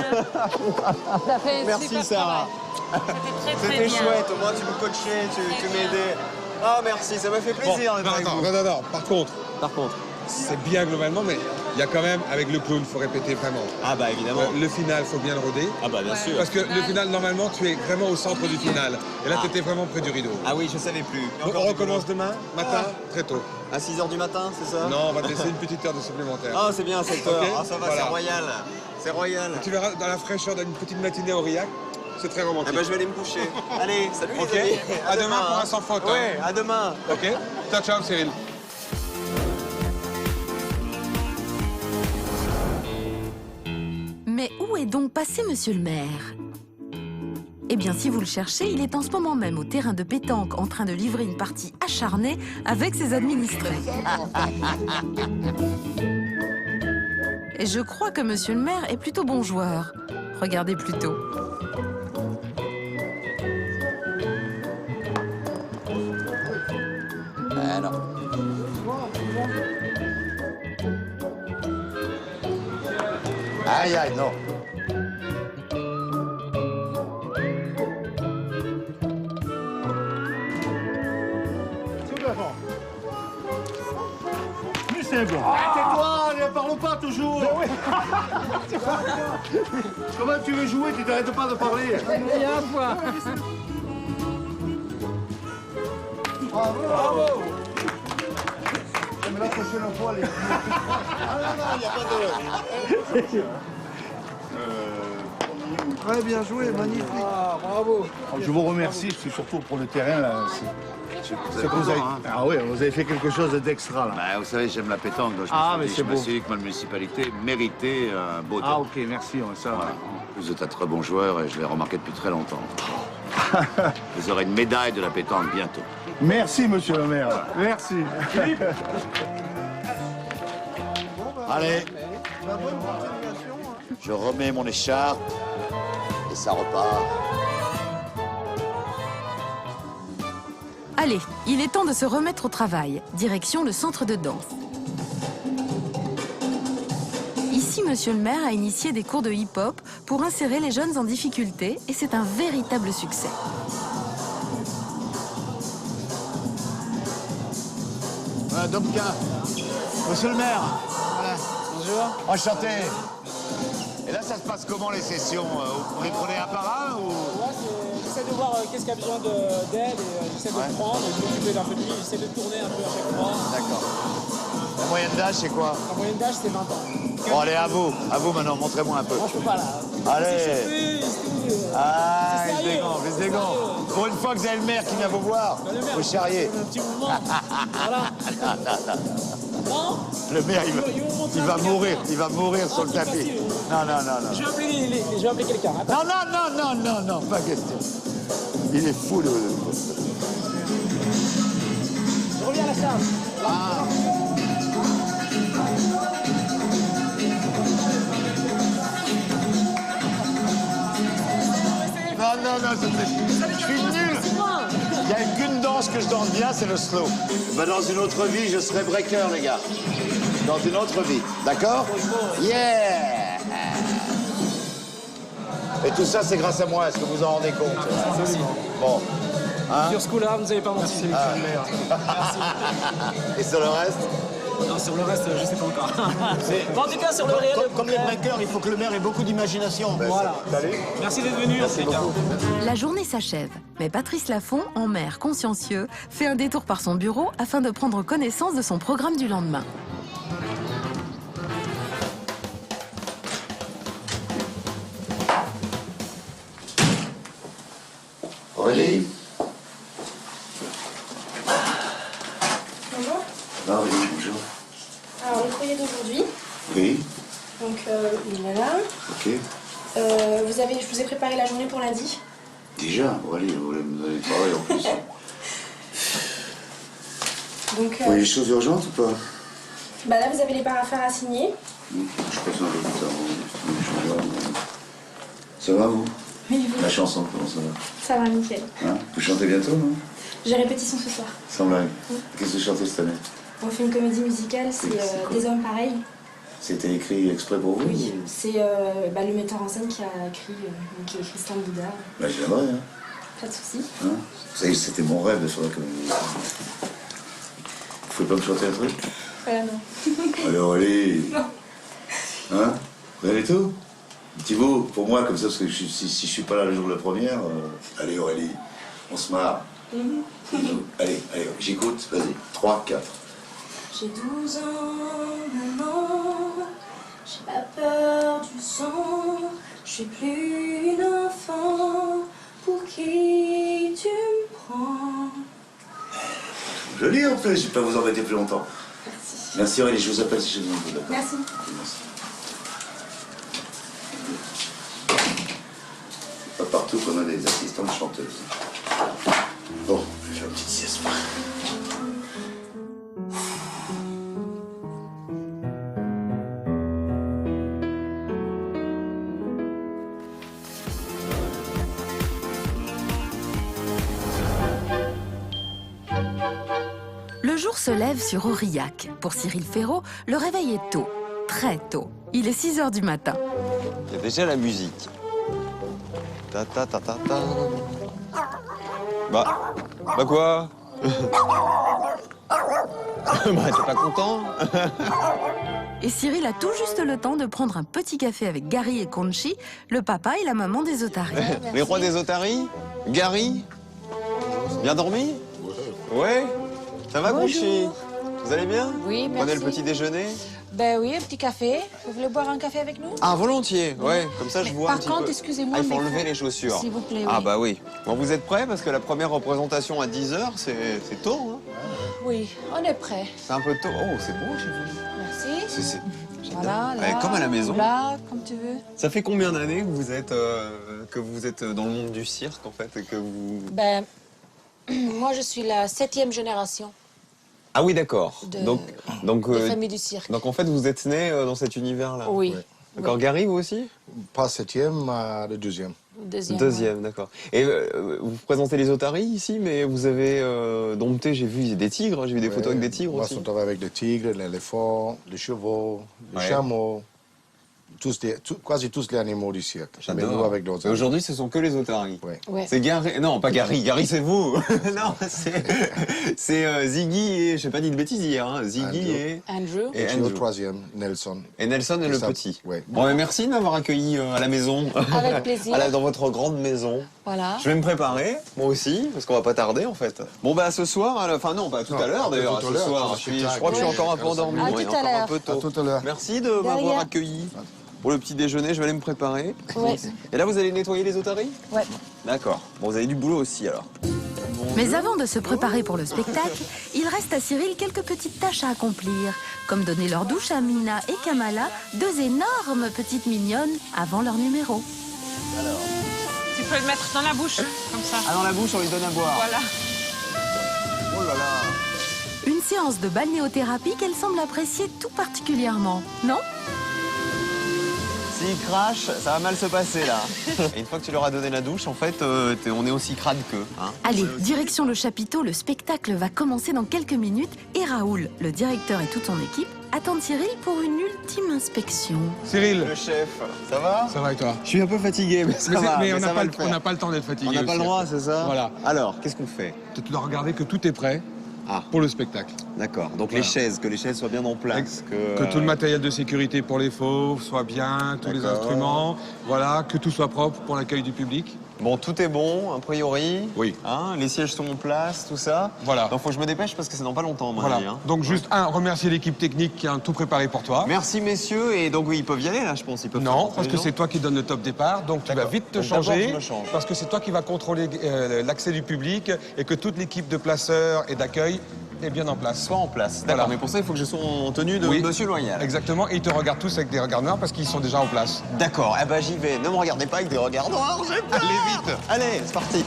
Ça fait un Merci super Sarah. travail. C'était très C'était bien. chouette, au moins tu me coachais, tu m'aidais. Ah merci, ça m'a fait plaisir d'être avec vous. Non. Par contre, c'est bien globalement, mais il y a quand même, avec le clown, il faut répéter vraiment. Ah bah évidemment. Le final, il faut bien le roder. Ah bah bien sûr. Parce que le final, normalement, tu es vraiment au centre du final. Et là, tu étais vraiment près du rideau. Ah oui, je savais plus. Donc on recommence demain, matin, très tôt. À 6h du matin, c'est ça? Non, on va te laisser une petite heure de supplémentaire. Ah c'est bien, 7 heures. Ok, Ah ça va, voilà. c'est royal. C'est royal. Tu verras dans la fraîcheur d'une petite matinée à Aurillac, c'est très romantique. Ah bah je vais aller me coucher. Allez, salut Ok. les amis. À demain pour hein. un sans faute. Ouais, hein. à demain. Ok. Ciao, ciao, Cyril. Mais où est donc passé monsieur le maire? Eh bien, si vous le cherchez, il est en ce moment même au terrain de pétanque en train de livrer une partie acharnée avec ses administrés. Et je crois que monsieur le maire est plutôt bon joueur. Regardez plutôt. Aïe, aïe, non. Plus c'est bon. Tais-toi, ne parle pas toujours. Comment tu veux jouer, tu t'arrêtes pas de parler. Bravo. Mais la prochaine fois, les... Ah non, il n'y a pas de... Très bien joué, magnifique. Ah, bravo. Je vous remercie, c'est surtout pour le terrain, là. C'est que vous avez... Ah oui, vous avez fait quelque chose d'extra, là. Bah, vous savez, j'aime la pétanque, donc mais je c'est me beau. suis dit que ma municipalité méritait un beau Ah temps. ok, merci, ça va. Voilà. Vous êtes un très bon joueur et je l'ai remarqué depuis très longtemps. Vous aurez une médaille de la pétanque bientôt. Merci, monsieur le maire. Merci. Allez, je remets mon écharpe et ça repart. Allez, il est temps de se remettre au travail. Direction le centre de danse. Ici, monsieur le maire a initié des cours de hip-hop pour insérer les jeunes en difficulté et c'est un véritable succès. Voilà, Domka. Monsieur le maire. Voilà. Bonjour. Enchanté. Et là, ça se passe comment les sessions? Vous les prenez un par un ou... J'essaie de voir qu'est-ce qu'il y a besoin d'aide et j'essaie de le prendre, de m'occuper d'un peu de lui, j'essaie de tourner un peu à chaque fois. D'accord. La moyenne d'âge, c'est quoi? La moyenne d'âge, c'est 20 ans. Bon, allez, à vous maintenant, montrez-moi un peu. Moi, je peux pas là. Allez. Ah, il se dégonfle. Pour une fois que vous avez le maire qui vient vous voir, vous charriez. Un petit mouvement. Voilà. Non. Le maire, il va mourir sur le tapis. Non. Je vais appeler quelqu'un. Non, pas question. Il est fou, le... Je reviens à la charge. Non, je suis nul. Il n'y a qu'une danse que je danse bien, c'est le slow. Ben, dans une autre vie, je serai breaker, les gars. Dans une autre vie, d'accord? Yeah! Et tout ça, c'est grâce à moi, est-ce que vous en rendez compte? Bon. Hein? Sur ce coup-là, vous n'avez pas menti. Merci. Et sur le reste? Non, sur le reste, je sais pas encore. En tout cas, sur le réel... Comme les breakers, il faut que le maire ait beaucoup d'imagination. Voilà. Merci d'être venu. Merci beaucoup. La journée s'achève, mais Patrice Laffont, en maire consciencieux, fait un détour par son bureau afin de prendre connaissance de son programme du lendemain. Aurélie? Bonjour. Aurélie, bonjour. Alors, le courrier d'aujourd'hui, Oui, donc il est là. ok. Je vous ai préparé la journée pour lundi. Déjà, Aurélie, vous voulez me donner du travail en plus. Donc, Vous voyez des choses urgentes ou pas? là, vous avez les paraphères à signer. Je passe un peu plus tard. Je regarde. Ça va, vous? Oui, vous. La chanson, comment ça va? Ça va, nickel. Hein? Vous chantez bientôt, non? J'ai répétition ce soir. Sans blague. Qu'est-ce que vous chantez cette année? On fait une comédie musicale, c'est Des hommes pareils. C'était écrit exprès pour vous? Oui, c'est le metteur en scène qui a écrit, qui est Christian Boudard. Bah, j'aimerais, hein. Pas de soucis. Hein? Vous savez, c'était mon rêve de faire la comédie. Vous pouvez pas me chanter un truc? Voilà, non. Allez, Aurélie. Non. Hein? Vous avez tout? Un petit mot pour moi, comme ça, parce que si je suis pas là le jour de la première... Allez, Aurélie, on se marre. Allez, j'écoute, vas-y. 3, 4. J'ai 12 ans maintenant, j'ai pas peur du sang, je suis plus une enfant, pour qui tu me prends. Joli en plus, je vais pas vous embêter plus longtemps. Merci. Merci Aurélie, je vous appelle si j'ai besoin de vous. Merci. Merci. Pas partout qu'on a des assistantes chanteuses. Bon, je vais faire une petite sieste. Le jour se lève sur Aurillac. Pour Cyril Ferraud, le réveil est tôt, très tôt. Il est 6 h du matin. Il y a déjà la musique. Ta ta ta ta ta. Bah quoi? Bah t'es pas content? Et Cyril a tout juste le temps de prendre un petit café avec Gary et Conchi, le papa et la maman des otaries. Les rois des otaries? Gary? Bien dormi? Ouais. Ça va, Conchi? Vous allez bien? Oui, merci. Prenez le petit déjeuner? Ben oui, un petit café. Vous voulez boire un café avec nous? Ah, volontiers, ouais. Comme ça, je vois un petit peu. Par contre, excusez-moi, il faut mais enlever les chaussures. S'il vous plaît, Ah oui. bah oui. Bon, vous êtes prêts? Parce que la première représentation à 10h, c'est tôt, hein? Oui, on est prêt. C'est un peu tôt. Oh, c'est beau chez vous. Merci. J'adore. Voilà, là, Ouais, comme à la maison. Là, comme tu veux. Ça fait combien d'années que vous êtes dans le monde du cirque, en fait, et que vous... Ben, moi, je suis la 7e génération Ah oui, d'accord. de famille du cirque. Donc en fait, vous êtes né dans cet univers-là. Oui. D'accord. Gary, vous aussi? Pas 7e, le 2e. Deuxième. D'accord. Et vous présentez les otaries ici, mais vous avez dompté, j'ai vu des tigres, j'ai vu des photos avec des tigres aussi. Moi, je travaille avec des tigres, l'éléphant, les chevaux, les chameaux, quasi tous les animaux du cirque. Mais nous, avec d'autres. Et aujourd'hui, ce sont que les otaries. Ouais. C'est Gary. Non, pas Gary. Gary, c'est vous. Non, c'est Ziggy et je sais pas dit de bêtises hier. Hein. Ziggy et Andrew. Et le 3e, Nelson. Et Nelson est le petit. Ouais. Bon, mais merci de m'avoir accueilli à la maison. Avec plaisir. Dans votre grande maison. Voilà. Je vais me préparer, moi aussi, parce qu'on va pas tarder en fait. Bon bah ce soir, enfin non, pas tout à l'heure d'ailleurs, ce soir. Je crois que je suis encore un peu endormi. À tout à l'heure. Un peu tôt. À tout à l'heure. Merci de m'avoir accueilli. Pour le petit déjeuner, je vais aller me préparer. Ouais. Et là, vous allez nettoyer les otaries? Ouais. D'accord. Bon, vous avez du boulot aussi alors. Mais avant de se préparer pour le spectacle, il reste à Cyril quelques petites tâches à accomplir, comme donner leur douche à Mina et Kamala, deux énormes petites mignonnes, avant leur numéro. Alors. Tu peux le mettre dans la bouche, comme ça. Ah, dans la bouche, on lui donne à boire. Voilà. Oh là là. Une séance de balnéothérapie qu'elle semble apprécier tout particulièrement, non? S'il crache, ça va mal se passer là. Et une fois que tu leur as donné la douche, en fait, on est aussi crade qu'eux. Hein. Allez, direction le chapiteau, le spectacle va commencer dans quelques minutes et Raoul, le directeur et toute son équipe, attendent Cyril pour une ultime inspection. Cyril. Le chef, ça va? Ça va et toi? Je suis un peu fatigué, mais ça va. Mais on ça n'a pas le temps d'être fatigué. On n'a pas le droit, c'est ça? Voilà. Alors, qu'est-ce qu'on fait? Tu dois regarder que tout est prêt pour le spectacle. D'accord. Donc Voilà. que les chaises soient bien en place. Que tout le matériel de sécurité pour les fauves soit bien, tous les instruments, voilà, que tout soit propre pour l'accueil du public. Bon, tout est bon, a priori. Oui. Hein, les sièges sont en place, tout ça. Voilà. Donc, faut que je me dépêche parce que c'est dans pas longtemps, moi. Voilà. Hein. Donc, juste remercier l'équipe technique qui a tout préparé pour toi. Merci, messieurs. Et donc, oui, ils peuvent y aller, là, je pense. Ils peuvent Non, parce que c'est toi qui donne le top départ. Donc, tu vas vite te Donc, d'abord, changer. je me change. Parce que c'est toi qui vas contrôler l'accès du public et que toute l'équipe de placeurs et d'accueil est bien en place. Soit en place. Voilà. D'accord, mais pour ça, il faut que je sois en tenue de Monsieur Loyal. Exactement. Et ils te regardent tous avec des regards noirs parce qu'ils sont déjà en place. D'accord. Eh ben, j'y vais. Ne me regardez pas avec des regards noirs. J'ai peur. Allez, vite. Allez, c'est parti.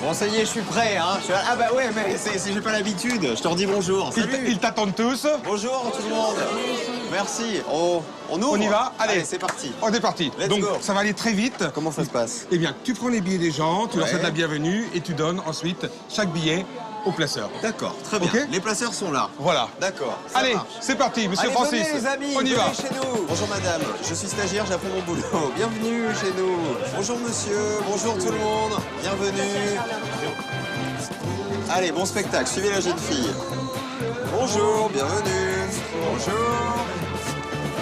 Bon, ça y est, je suis prêt, hein. Ah bah ouais, mais j'ai pas l'habitude. Je te redis bonjour. Salut. Ils t'attendent tous. Bonjour tout le monde. Merci. On ouvre. On y va. Allez, c'est parti. On est parti. Let's Donc, go. ça va aller très vite. Comment ça se passe? Eh bien, tu prends les billets des gens, tu leur Ouais. souhaites la bienvenue et tu donnes ensuite chaque billet au placeur. D'accord, très bien. Ok. Les placeurs sont là. Voilà. D'accord. ça Allez, marche. c'est parti, monsieur Allez, Francis. venez, les amis, on y venez va. chez nous. Bonjour madame, je suis stagiaire, j'apprends mon boulot. Bienvenue chez nous. Bonjour monsieur, bonjour tout le monde. Bienvenue. Allez, bon spectacle, suivez la jeune fille. Bonjour, bienvenue. Bonjour.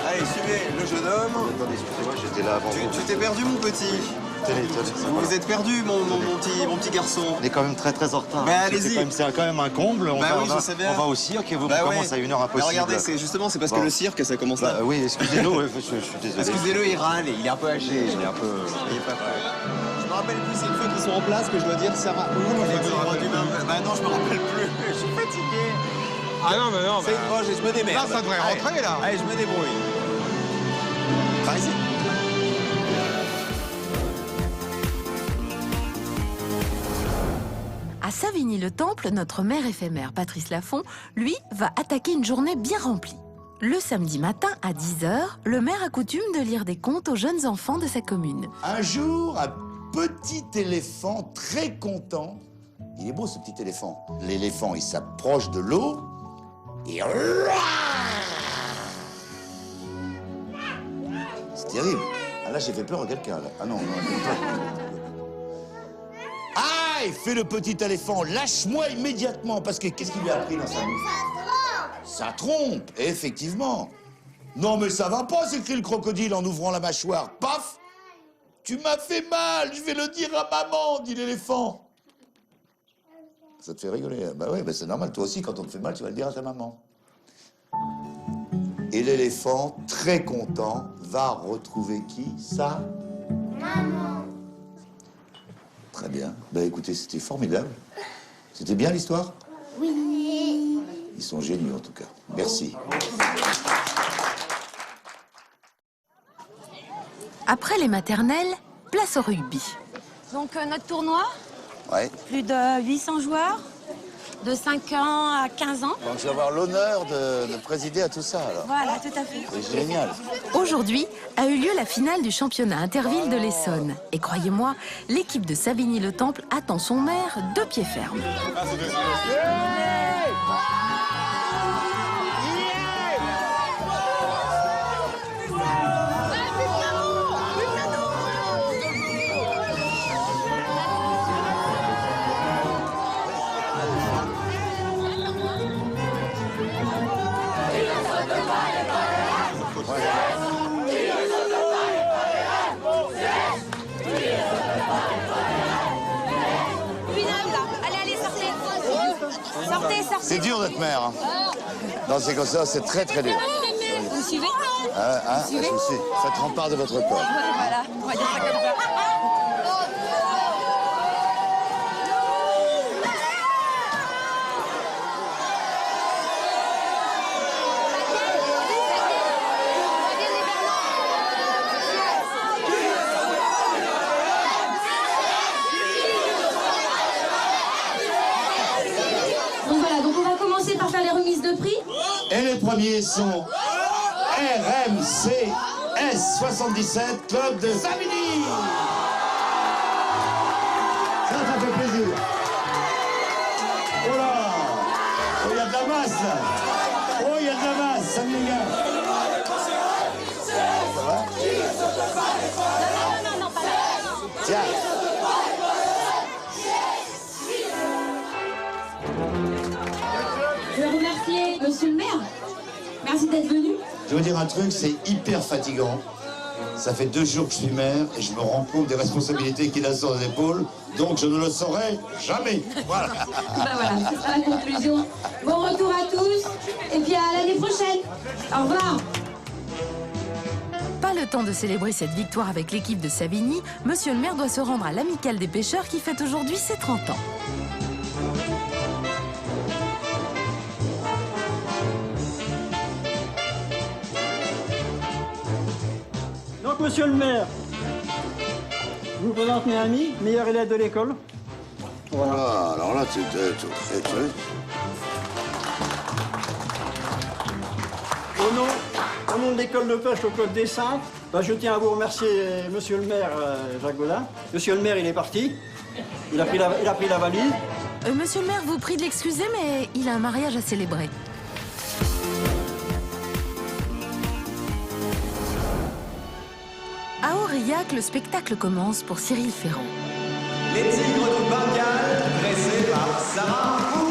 Allez, suivez le jeune homme. Attendez, excusez-moi, j'étais là avant vous. Tu t'es perdu mon petit. Tenez. Vous êtes perdu mon petit garçon. On est quand même très en retard. Bah, allez-y. C'est quand même un comble. On Bah va, oui, je sais bien. on va au cirque et vous Bah commencez ouais. à une heure Bah impossible. regardez, c'est parce que Bon. le cirque, ça commence là. Bah, oui, excusez-nous, je suis désolé. Excusez-le, il râle, il est un peu âgé, il est un peu... Il est pas prêt. Je me rappelle plus, c'est une fois qu'ils sont en place que je dois dire Sarah. Bah non, je me rappelle plus, je suis fatigué. Ah non, mais non. C'est une proche et je me démerde. Là, ça devrait Allez. rentrer, là. Allez, je me débrouille. Par ici. À Savigny-le-Temple, notre maire éphémère, Patrice Laffont, lui, va attaquer une journée bien remplie. Le samedi matin, à 10h, le maire a coutume de lire des contes aux jeunes enfants de sa commune. Un jour, petit éléphant très content. Il est beau ce petit éléphant. L'éléphant, il s'approche de l'eau et... C'est terrible. Ah là, j'ai fait peur à quelqu'un, là. Ah non, non, ah, il fait le petit éléphant. Lâche-moi immédiatement, parce que qu'est-ce qu'il lui a pris dans sa bouche? Ça trompe, effectivement. Non, mais ça va pas, s'écrie le crocodile en ouvrant la mâchoire. Paf! Tu m'as fait mal, je vais le dire à maman, dit l'éléphant. Ça te fait rigoler. Bah oui, bah c'est normal, toi aussi, quand on te fait mal, tu vas le dire à ta maman. Et l'éléphant, très content, va retrouver qui? Sa maman. Très bien. Bah écoutez, c'était formidable. C'était bien l'histoire? Oui. Ils sont géniaux en tout cas. Merci. Après les maternelles, place au rugby. Donc notre tournoi, Ouais. plus de 800 joueurs, de 5 ans à 15 ans. Donc je vais avoir l'honneur de présider à tout ça alors. Voilà, tout à fait. C'est génial. Aujourd'hui a eu lieu la finale du championnat interville de l'Essonne. Et croyez-moi, l'équipe de Savigny-le-Temple attend son maire de pied ferme. C'est dur d'être maire. Hein. Non, c'est comme ça, c'est très très dur. Vous suivez? Hein, je vous suis. Faites rempart de votre corps. Voilà, on va dire ça comme ça. Et les premiers sont RMCS 77, club de Savigny. Ça fait plaisir. Oh là! Oh, il y a de la masse, là. Oh, il y a de la masse, ça me gars. Ça va? Non, pas là. Tiens. Je veux remercier monsieur le maire. Merci d'être venu. Je veux dire un truc, c'est hyper fatigant. Ça fait 2 jours que je suis maire et je me rends compte des responsabilités qu'il a sur les épaules, donc je ne le saurai jamais. Voilà. Bah voilà, c'est ça la conclusion. Bon retour à tous et puis à l'année prochaine. Au revoir. Pas le temps de célébrer cette victoire avec l'équipe de Savigny, monsieur le maire doit se rendre à l'Amicale des pêcheurs qui fête aujourd'hui ses 30 ans. Donc, monsieur le maire, je vous présente mes amis, meilleur élève de l'école. Voilà. Ah, alors là, tu... Au nom de l'école de pêche au Code des Saintes, je tiens à vous remercier, monsieur le maire Jacques Gaudin. Monsieur le maire, il est parti. Il a pris la valise. Monsieur le maire vous prie de l'excuser, mais il a un mariage à célébrer. À Aurillac, le spectacle commence pour Cyril Ferrand. Les Tigres du Bengale, dressés par Sarah Cook.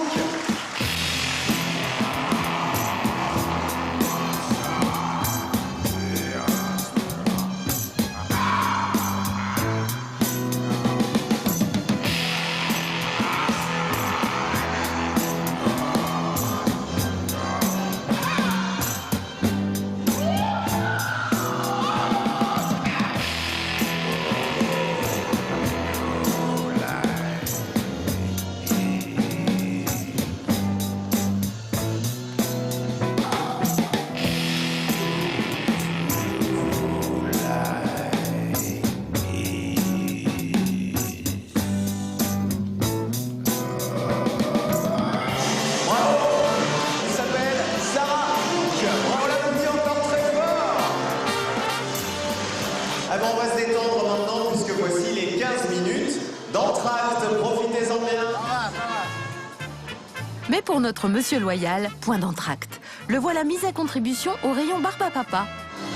Mais pour notre monsieur loyal, point d'entracte. Le voilà mis à contribution au rayon barbe à papa.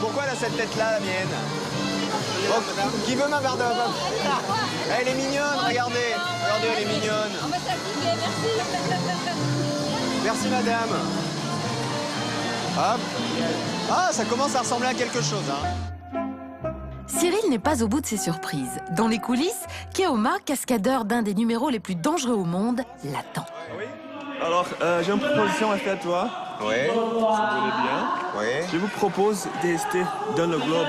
Pourquoi elle a cette tête-là, la mienne? Oh, qui veut ma barbe à papa? Elle est mignonne, regardez. Regardez, elle est mignonne. On va s'appliquer, merci. Merci, madame. Hop. Ah, ça commence à ressembler à quelque chose, hein. Cyril n'est pas au bout de ses surprises. Dans les coulisses, Keoma, cascadeur d'un des numéros les plus dangereux au monde, l'attend. Alors, j'ai une proposition à faire à toi. Oui. Si vous voulez bien. Oui. Je vous propose de rester dans le globe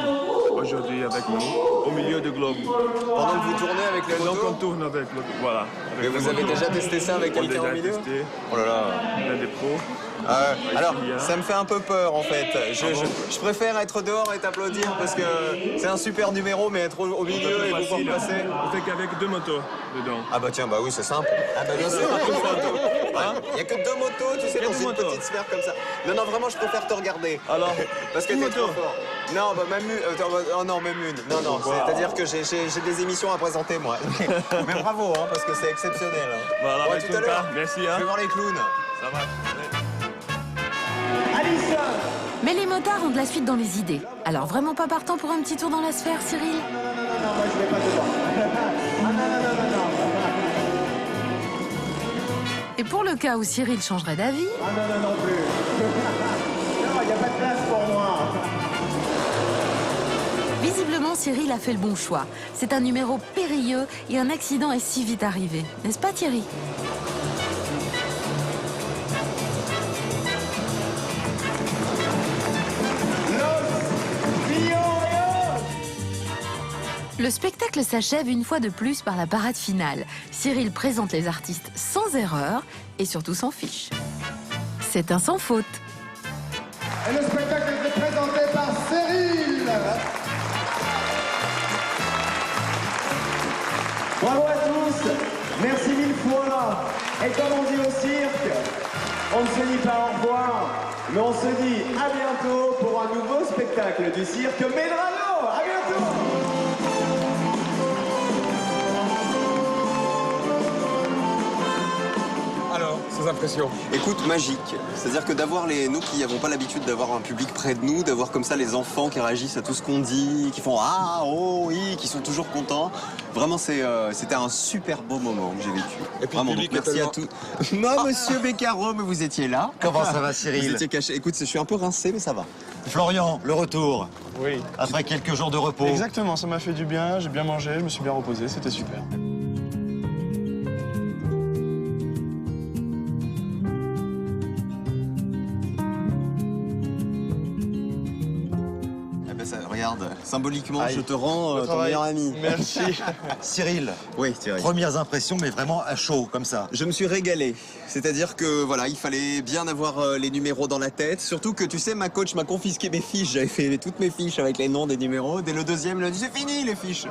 aujourd'hui avec nous, au milieu du globe. Pendant que vous tournez avec les Pendant motos? qu'on tourne avec le... Voilà. Mais vous avez déjà testé ça avec quelqu'un au milieu? Testé. Oh là là. On a des pros. Alors, ça me fait un peu peur en fait. Je préfère être dehors et t'applaudir parce que c'est un super numéro, mais être au milieu et pouvoir passer. On fait qu'avec 2 motos dedans. Ah bah tiens, bah oui, c'est simple. Ah bah bien sûr. Il n'y a que 2 motos, tu sais, dans une petite sphère comme ça. Non, non, vraiment, je préfère te regarder. Alors, parce que t'es trop fort. Non, bah même une. Non, même une. Non, non, c'est-à-dire que j'ai des émissions à présenter, moi. Mais bravo, hein, parce que c'est exceptionnel. Voilà, ouais, tout à l'heure. Merci. Je Hein. vais voir les clowns. Ça va. Mais les motards ont de la suite dans les idées. Alors vraiment pas partant pour un petit tour dans la sphère, Cyril? Non, moi je vais pas dedans. Et pour le cas où Cyril changerait d'avis... Ah non plus. Non, il n'y a pas de place pour moi. Visiblement, Cyril a fait le bon choix. C'est un numéro périlleux et un accident est si vite arrivé. N'est-ce pas, Thierry? Le spectacle s'achève une fois de plus par la parade finale. Cyril présente les artistes sans erreur et surtout sans fiche. C'est un sans faute. Et le spectacle est présenté par Cyril. Bravo à tous, merci 1000 fois. Et comme on dit au cirque, on ne se dit pas au revoir, mais on se dit à bientôt pour un nouveau spectacle du cirque Medrano. À bientôt. Alors, ces impressions? Écoute, magique. C'est-à-dire que d'avoir nous qui n'avons pas l'habitude d'avoir un public près de nous, d'avoir comme ça les enfants qui réagissent à tout ce qu'on dit, qui font ah, oh, oui, qui sont toujours contents. Vraiment, c'était un super beau moment que j'ai vécu. Et puis vraiment, le public donc, merci est à tous. Non, monsieur Beccaro, mais vous étiez là. Comment ça va, Cyril? Vous étiez caché. Écoute, je suis un peu rincé, mais ça va. Florian, le retour. Oui. Après quelques jours de repos. Exactement, ça m'a fait du bien, j'ai bien mangé, je me suis bien reposé, c'était super. Regarde, symboliquement, Aïe. je te rends ton meilleur ami. Merci. Cyril, Oui, Thierry. premières impressions, mais vraiment à chaud, comme ça. Je me suis régalé. C'est-à-dire que voilà, il fallait bien avoir les numéros dans la tête. Surtout que tu sais, ma coach m'a confisqué mes fiches. J'avais fait toutes mes fiches avec les noms des numéros. Dès le deuxième, elle a dit c'est fini les fiches.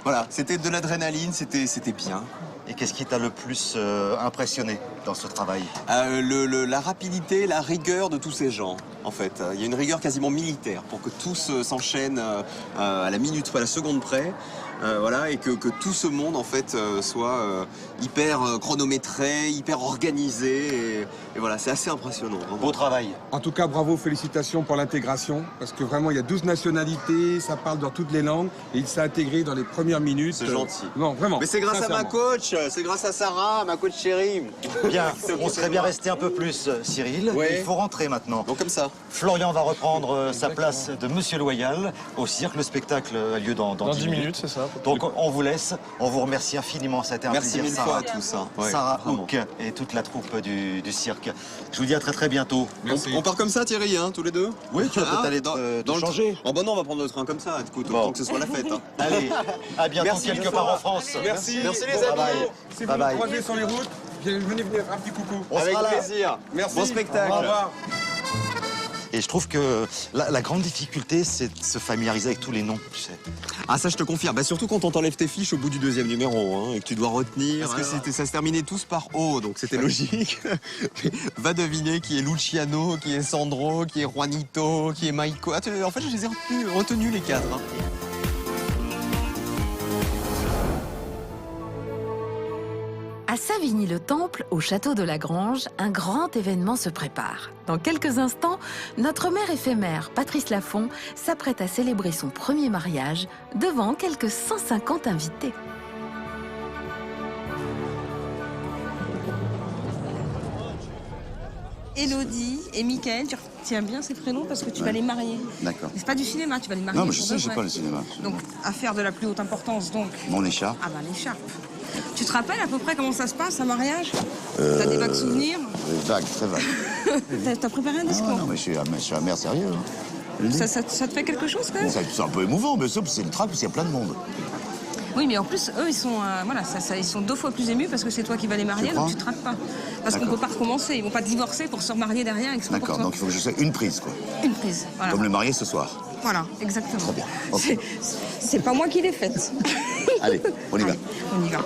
Voilà, c'était de l'adrénaline, c'était bien. Et qu'est-ce qui t'a le plus impressionné dans ce travail? La rapidité, la rigueur de tous ces gens, en fait. Il y a une rigueur quasiment militaire pour que tout s'enchaîne à la minute, à la seconde près. Voilà, et que tout ce monde en fait soit hyper chronométré, hyper organisé et voilà, c'est assez impressionnant. Vraiment. Beau travail. En tout cas, bravo, félicitations pour l'intégration, parce que vraiment, il y a 12 nationalités, ça parle dans toutes les langues, et il s'est intégré dans les premières minutes. C'est gentil. Non, vraiment. Mais c'est grâce à ma coach, c'est grâce à Sarah, ma coach chérie. Bien, on serait bien resté un peu plus, Cyril. Ouais. Il faut rentrer maintenant. Donc comme ça. Florian va reprendre sa place de Monsieur Loyal au cirque. Le spectacle a lieu dans 10 minutes. C'est ça. Donc on vous laisse, on vous remercie infiniment, ça a été un Merci plaisir. mille fois à tous. Hein. Ouais, Sarah vraiment. Hook et toute la troupe du cirque. Je vous dis à très bientôt. On part comme ça, Thierry, hein, tous les deux? Oui, tu vas peut-être aller le changer. Oh bah non, on va prendre le train comme ça, écoute, autant que ce soit la fête. Hein. Allez, à bientôt Merci quelque mille part fois. en France. Merci. Merci les Bye amis. bye. Si vous Bye me bye. croisez sur les routes, venez venir un petit coucou. On Avec sera là. plaisir. Merci. Bon spectacle. Au revoir. Et je trouve que la grande difficulté, c'est de se familiariser avec tous les noms, tu sais. Ah ça je te confirme, bah, surtout quand t'enlèves tes fiches au bout du deuxième numéro hein, et que tu dois retenir, parce que ça se terminait tous par O, donc c'était logique. Mais va deviner qui est Luciano, qui est Sandro, qui est Juanito, qui est Maiko. Ah, en fait je les ai retenus les quatre. Hein. À À Savigny-le-Temple, au château de la Grange, un grand événement se prépare. Dans quelques instants, notre mère éphémère, Patrice Laffont, s'apprête à célébrer son premier mariage devant quelques 150 invités. Élodie et Mickaël, tu retiens bien ces prénoms parce que tu vas les marier. D'accord. C'est pas du cinéma, tu vas les marier. Non, mais je sais, je sais pas le cinéma. Donc, affaire de la plus haute importance, donc. Mon écharpe. Ah bah l'écharpe. Tu te rappelles à peu près comment ça se passe, un mariage? T'as des vagues souvenirs? Vagues, très vagues. T'as préparé un discours? Non, mais je suis un maire sérieux. Hein. Ça te fait quelque chose, quand même? C'est un peu émouvant, mais c'est une traque parce qu'il y a plein de monde. Oui, mais en plus, eux, ils sont, voilà, ils sont 2 fois plus émus parce que c'est toi qui vas les marier, donc tu te rates pas. Parce qu'on peut pas recommencer, ils vont pas divorcer pour se remarier derrière avec son porte-toi. D'accord, donc il faut que je fasse une prise, quoi. Une prise, voilà. Comme le marié ce soir. Voilà, exactement. Très bien. Okay. C'est pas moi qui l'ai faite. Allez, on y va. Allez, on y va.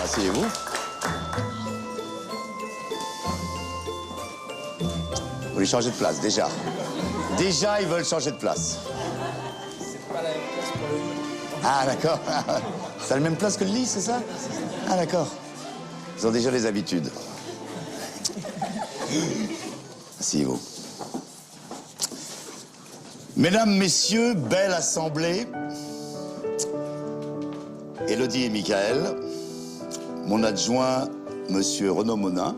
Asseyez-vous. Vous voulez changer de place, déjà. Déjà, ils veulent changer de place. C'est pas la même place pour le lit. Ah, d'accord. C'est la même place que le lit, c'est ça? Ah, d'accord. Ils ont déjà les habitudes. Asseyez-vous. Mesdames, Messieurs, belle assemblée. Élodie et Mickaël. Mon adjoint, Monsieur Renaud Monin,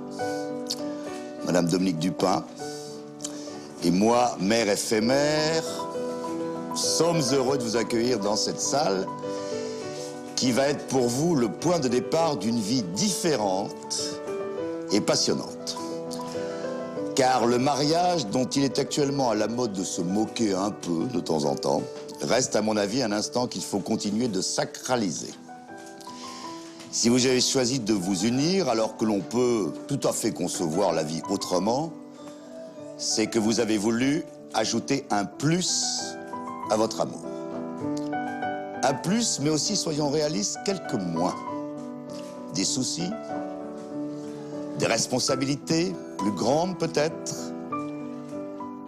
Madame Dominique Dupin, et moi, maire éphémère, sommes heureux de vous accueillir dans cette salle qui va être pour vous le point de départ d'une vie différente et passionnante. Car le mariage, dont il est actuellement à la mode de se moquer un peu de temps en temps, reste à mon avis un instant qu'il faut continuer de sacraliser. Si vous avez choisi de vous unir alors que l'on peut tout à fait concevoir la vie autrement, c'est que vous avez voulu ajouter un plus à votre amour. Un plus, mais aussi, soyons réalistes, quelques moins. Des soucis, des responsabilités plus grandes peut-être,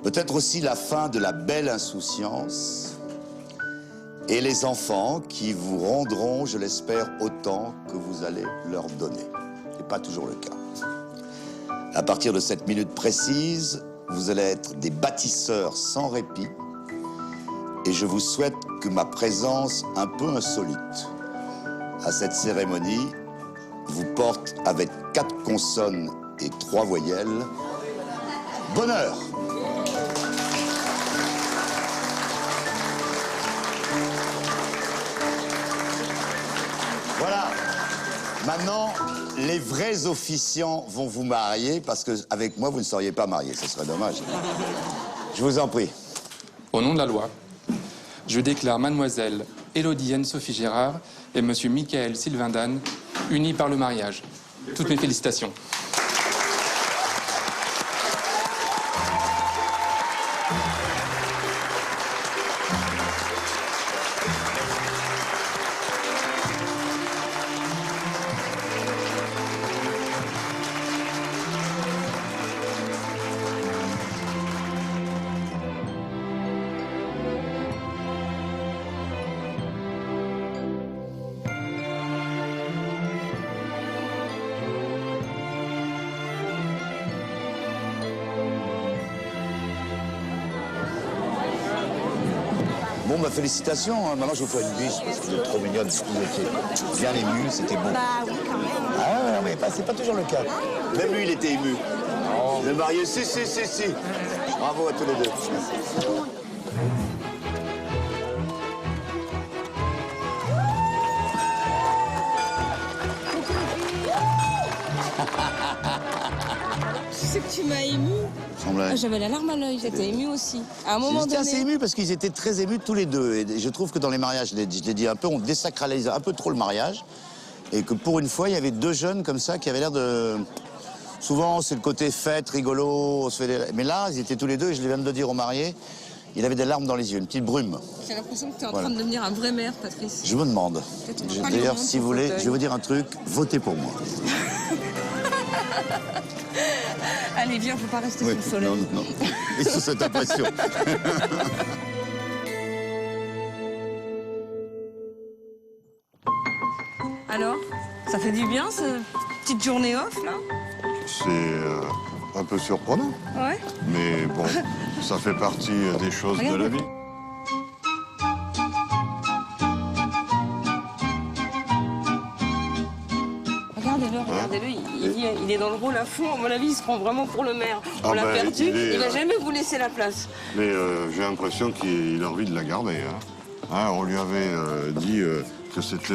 peut-être aussi la fin de la belle insouciance, et les enfants qui vous rendront, je l'espère, autant que vous allez leur donner. Ce n'est pas toujours le cas. À partir de cette minute précise, vous allez être des bâtisseurs sans répit, et je vous souhaite que ma présence un peu insolite à cette cérémonie vous porte avec 4 consonnes et 3 voyelles. Bonheur! Voilà. Maintenant, les vrais officiants vont vous marier parce qu'avec moi, vous ne seriez pas mariés. Ce serait dommage. Je vous en prie. Au nom de la loi, je déclare mademoiselle Élodie Anne-Sophie Gérard et monsieur Mickaël Sylvain Dan unis par le mariage. Toutes mes félicitations. Bon, bah, félicitations. Hein. Maintenant, je vous fais une bise parce que vous êtes trop mignonne. Vous étiez bien ému, c'était beau. Bah oui, quand même. Ah, mais c'est pas toujours le cas. Même lui, il était ému. Le marié, si. Bravo à tous les deux. Tu sais que tu m'as ému. ressemblait. Ah, j'avais la larme à l'œil, j'étais émue aussi. À un moment J'étais donné... assez ému parce qu'ils étaient très émus tous les deux. Et je trouve que dans les mariages, je l'ai dit un peu, on désacralise un peu trop le mariage. Et que pour une fois, il y avait deux jeunes comme ça qui avaient l'air de... Souvent, c'est le côté fête, rigolo, on se fait des... Mais là, ils étaient tous les deux, et je viens de le dire au marié, il avait des larmes dans les yeux, une petite brume. J'ai l'impression que tu es en train de devenir un vrai maire, Patrice. Je me demande. D'ailleurs, si vous voulez, je vais vous dire un truc, votez pour moi. Allez, viens, faut pas rester sous le soleil. Non. Et sous cette impression. Alors, ça fait du bien, cette petite journée off, là? C'est un peu surprenant. Ouais. Mais bon, ça fait partie des choses de la vie. Regardez-le, il est dans le rôle à fond. À mon avis, il se prend vraiment pour le maire. On l'a perdu, il va jamais vous laisser la place. Mais j'ai l'impression qu'il a envie de la garder. On lui avait dit que c'était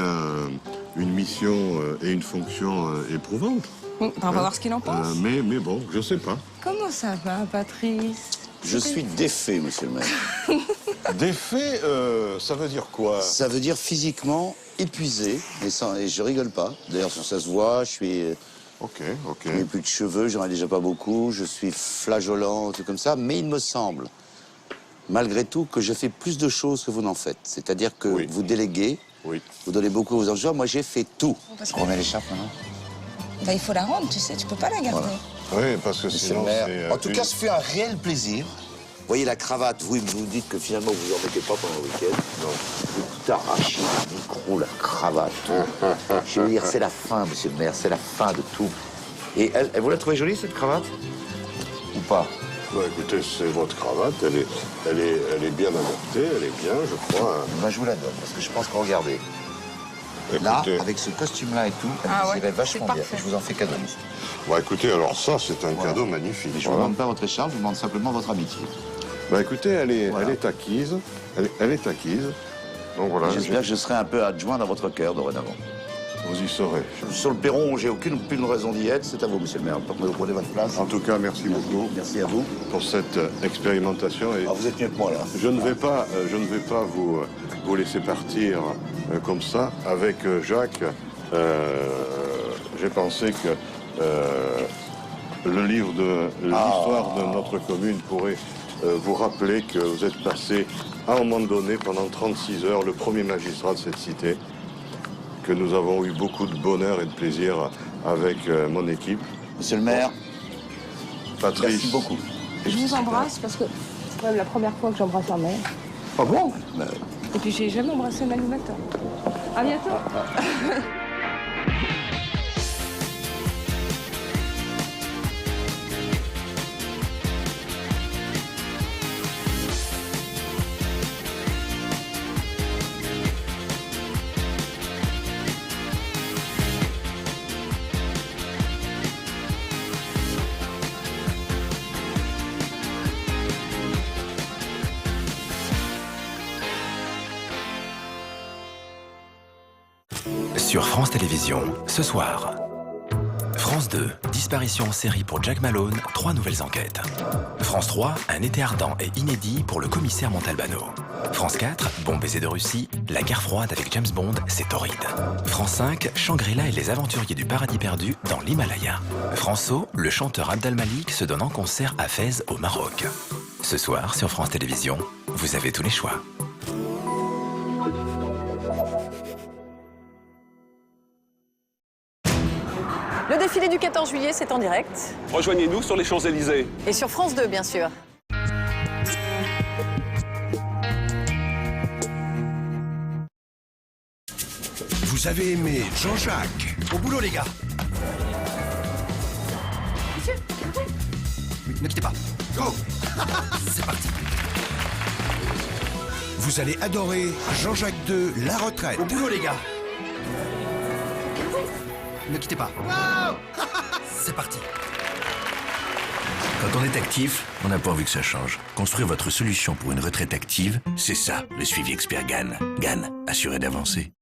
une mission et une fonction éprouvante. On va voir ce qu'il en pense. Mais bon, je sais pas. Comment ça va, Patrice? Je suis défait, monsieur le maire. Défait, ça veut dire quoi? Ça veut dire physiquement épuisé, et je rigole pas. D'ailleurs, ça se voit, je suis... Ok. Je n'ai plus de cheveux, j'en ai déjà pas beaucoup, je suis flageolant, tout comme ça, mais il me semble, malgré tout, que je fais plus de choses que vous n'en faites. C'est-à-dire que vous déléguez, vous donnez beaucoup aux enjeux, moi j'ai fait tout. On remet l'écharpe maintenant? Bah, il faut la rendre, tu sais, tu peux pas la garder. Voilà. Oui, parce que sinon c'est... En tout cas, ça fait un réel plaisir. Vous voyez la cravate, vous dites que finalement vous en mettez pas pendant le week-end. Non. Tout arraché, le micro, la cravate. Je veux dire, c'est la fin, monsieur le maire, c'est la fin de tout. Et vous la trouvez jolie, cette cravate? Ou pas? Bah, écoutez, c'est votre cravate, elle est bien adaptée, elle est bien, je crois. Bah, je vous la donne, parce que je pense qu'on regardez. Écoutez. Là, avec ce costume-là et tout, elle irait vachement bien. Je vous en fais cadeau. Bah écoutez, alors ça, c'est un cadeau magnifique. Mais je ne vous demande pas votre écharpe, je vous demande simplement votre amitié. Bah écoutez, elle est acquise. Elle est acquise. Donc voilà. J'espère que je serai un peu adjoint dans votre cœur dorénavant. Vous y serez. Sur le perron, j'ai aucune raison d'y être. C'est à vous, monsieur le maire. Vous prenez votre place. En tout cas, merci beaucoup. Merci à vous. Pour cette expérimentation. Et vous êtes mieux que moi, là. Je ne vais pas vous laisser partir comme ça. Avec Jacques, j'ai pensé que le livre de l'histoire de notre commune pourrait vous rappeler que vous êtes passé à un moment donné, pendant 36 heures, le premier magistrat de cette cité, que nous avons eu beaucoup de bonheur et de plaisir avec mon équipe. Monsieur le maire, Patrice. Merci beaucoup. Je vous embrasse parce que c'est quand même la première fois que j'embrasse un maire. Ah bon? Et puis j'ai jamais embrassé un animateur. À bientôt. Sur France Télévisions, ce soir. France 2, disparition en série pour Jack Malone, 3 nouvelles enquêtes. France 3, un été ardent et inédit pour le commissaire Montalbano. France 4, bon baiser de Russie, la guerre froide avec James Bond, c'est torride. France 5, Shangri-La et les aventuriers du paradis perdu dans l'Himalaya. France O, le chanteur Abdel Malik se donne en concert à Fès au Maroc. Ce soir, sur France Télévisions, vous avez tous les choix. Le défilé du 14 juillet, c'est en direct. Rejoignez-nous sur les Champs-Élysées. Et sur France 2, bien sûr. Vous avez aimé Jean-Jacques. Au boulot, les gars. Monsieur, oui, ne quittez pas. Go. C'est parti. Vous allez adorer Jean-Jacques II, La Retraite. Au boulot, les gars. Ne quittez pas. Wow. C'est parti. Quand on est actif, on n'a pas envie que ça change. Construire votre solution pour une retraite active, c'est ça, le suivi expert GAN. GAN, assuré d'avancer.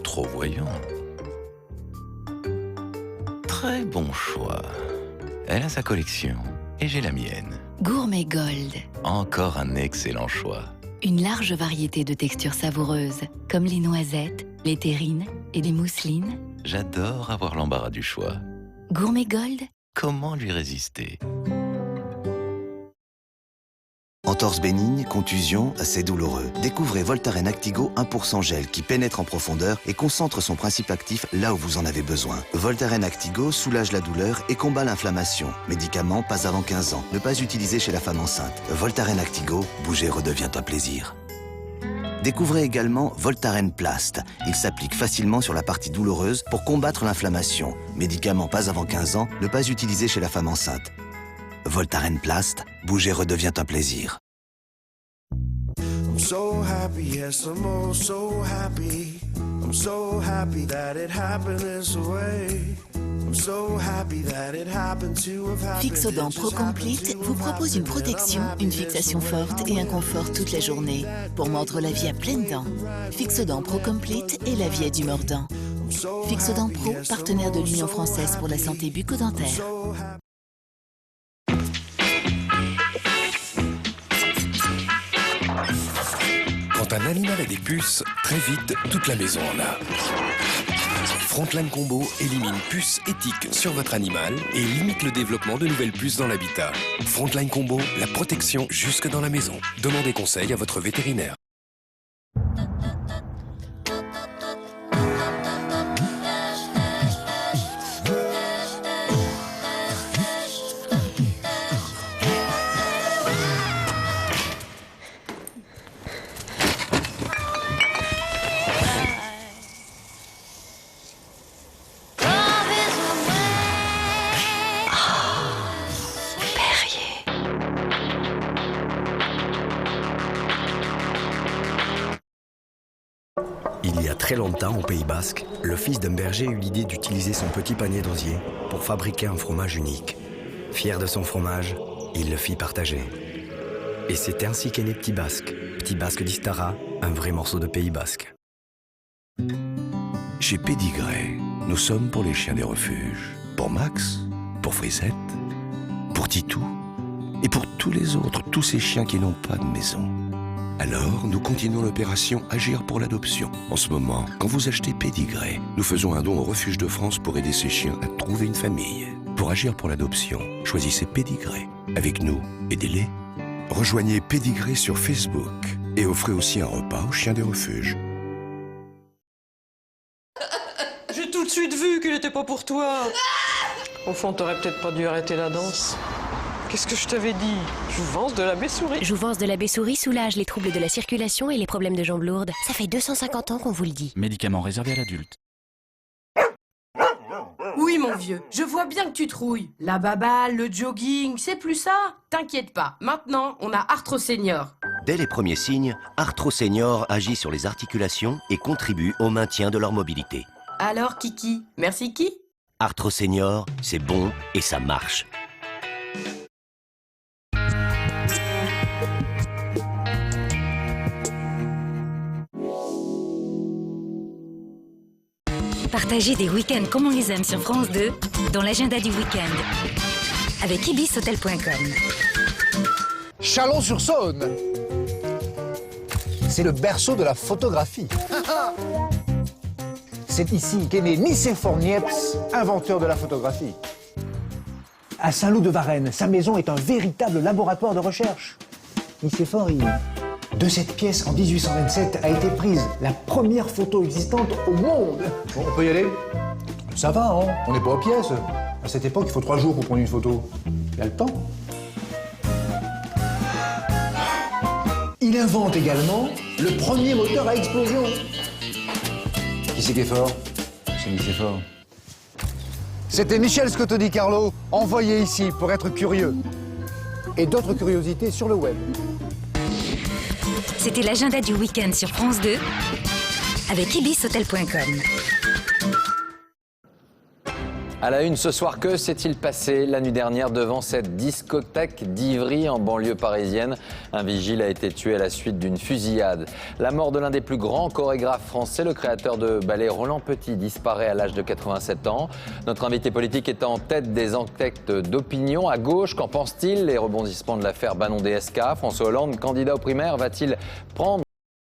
Trop voyant. Très bon choix. Elle a sa collection et j'ai la mienne. Gourmet Gold. Encore un excellent choix. Une large variété de textures savoureuses, comme les noisettes, les terrines et les mousselines. J'adore avoir l'embarras du choix. Gourmet Gold. Comment lui résister? Entorse bénigne, contusion, assez douloureux. Découvrez Voltaren Actigo 1% gel qui pénètre en profondeur et concentre son principe actif là où vous en avez besoin. Voltaren Actigo soulage la douleur et combat l'inflammation. Médicament pas avant 15 ans. Ne pas utiliser chez la femme enceinte. Voltaren Actigo, bouger redevient un plaisir. Découvrez également Voltaren Plast. Il s'applique facilement sur la partie douloureuse pour combattre l'inflammation. Médicament pas avant 15 ans. Ne pas utiliser chez la femme enceinte. Voltaren Plast, bouger redevient un plaisir. I'm so happy, yes, I'm oh so happy. I'm so happy that it happened this way. I'm so happy that it happened to have happened. Fixodent Pro Complete vous propose une protection, une fixation forte et un confort toute la journée pour mordre la vie à pleines dents. Fixodent Pro Complete et la vie à du mordant. Fixodent Pro, partenaire de l'Union française pour la santé bucco-dentaire. Quand un animal a des puces, très vite, toute la maison en a. Frontline Combo élimine puces et tiques sur votre animal et limite le développement de nouvelles puces dans l'habitat. Frontline Combo, la protection jusque dans la maison. Demandez conseil à votre vétérinaire. Il y a très longtemps, au Pays Basque, le fils d'un berger eut l'idée d'utiliser son petit panier d'osier pour fabriquer un fromage unique. Fier de son fromage, il le fit partager. Et c'est ainsi qu'est né Petit Basque. Petit Basque d'Istara, un vrai morceau de Pays Basque. Chez Pédigré, nous sommes pour les chiens des refuges. Pour Max, pour Frisette, pour Titou et pour tous les autres, tous ces chiens qui n'ont pas de maison. Alors, nous continuons l'opération Agir pour l'adoption. En ce moment, quand vous achetez Pédigré, nous faisons un don au Refuge de France pour aider ces chiens à trouver une famille. Pour Agir pour l'adoption, choisissez Pédigré. Avec nous, aidez-les. Rejoignez Pédigré sur Facebook et offrez aussi un repas aux chiens des refuges. J'ai tout de suite vu qu'il était pas pour toi. Au fond, t'aurais peut-être pas dû arrêter la danse. Qu'est-ce que je t'avais dit? Jouvence de la Baie-Souris. Jouvence de la Baie-Souris soulage les troubles de la circulation et les problèmes de jambes lourdes. Ça fait 250 ans qu'on vous le dit. Médicament réservé à l'adulte. Oui, mon vieux, je vois bien que tu trouilles. La baballe, le jogging, c'est plus ça? T'inquiète pas, maintenant, on a Arthro Senior. Dès les premiers signes, Arthro Senior agit sur les articulations et contribue au maintien de leur mobilité. Alors, Kiki, merci qui? Arthro Senior, c'est bon et ça marche. Partagez des week-ends comme on les aime sur France 2 dans l'agenda du week-end avec ibishotel.com. Chalon-sur-Saône. C'est le berceau de la photographie. C'est ici qu'est né Nicéphore Niepce, inventeur de la photographie. À Saint-Loup-de-Varennes, sa maison est un véritable laboratoire de recherche. Nicéphore, de cette pièce, en 1827, a été prise la première photo existante au monde. Bon, on peut y aller? Ça va, hein? On n'est pas aux pièces. À cette époque, il faut 3 jours pour prendre une photo. Il y a le temps. Il invente également le premier moteur à explosion. Qui c'est qui est fort? C'est Nicéphore. C'était Michel Scotto di Carlo, envoyé ici pour être curieux. Et d'autres curiosités sur le web. C'était l'agenda du week-end sur France 2 avec ibishotel.com. À la une ce soir, que s'est-il passé la nuit dernière devant cette discothèque d'Ivry en banlieue parisienne? Un vigile a été tué à la suite d'une fusillade. La mort de l'un des plus grands chorégraphes français, le créateur de ballet Roland Petit, disparaît à l'âge de 87 ans. Notre invité politique est en tête des enquêtes d'opinion. À gauche, qu'en pense-t-il? Les rebondissements de l'affaire Banon DSK. François Hollande, candidat aux primaires, va-t-il prendre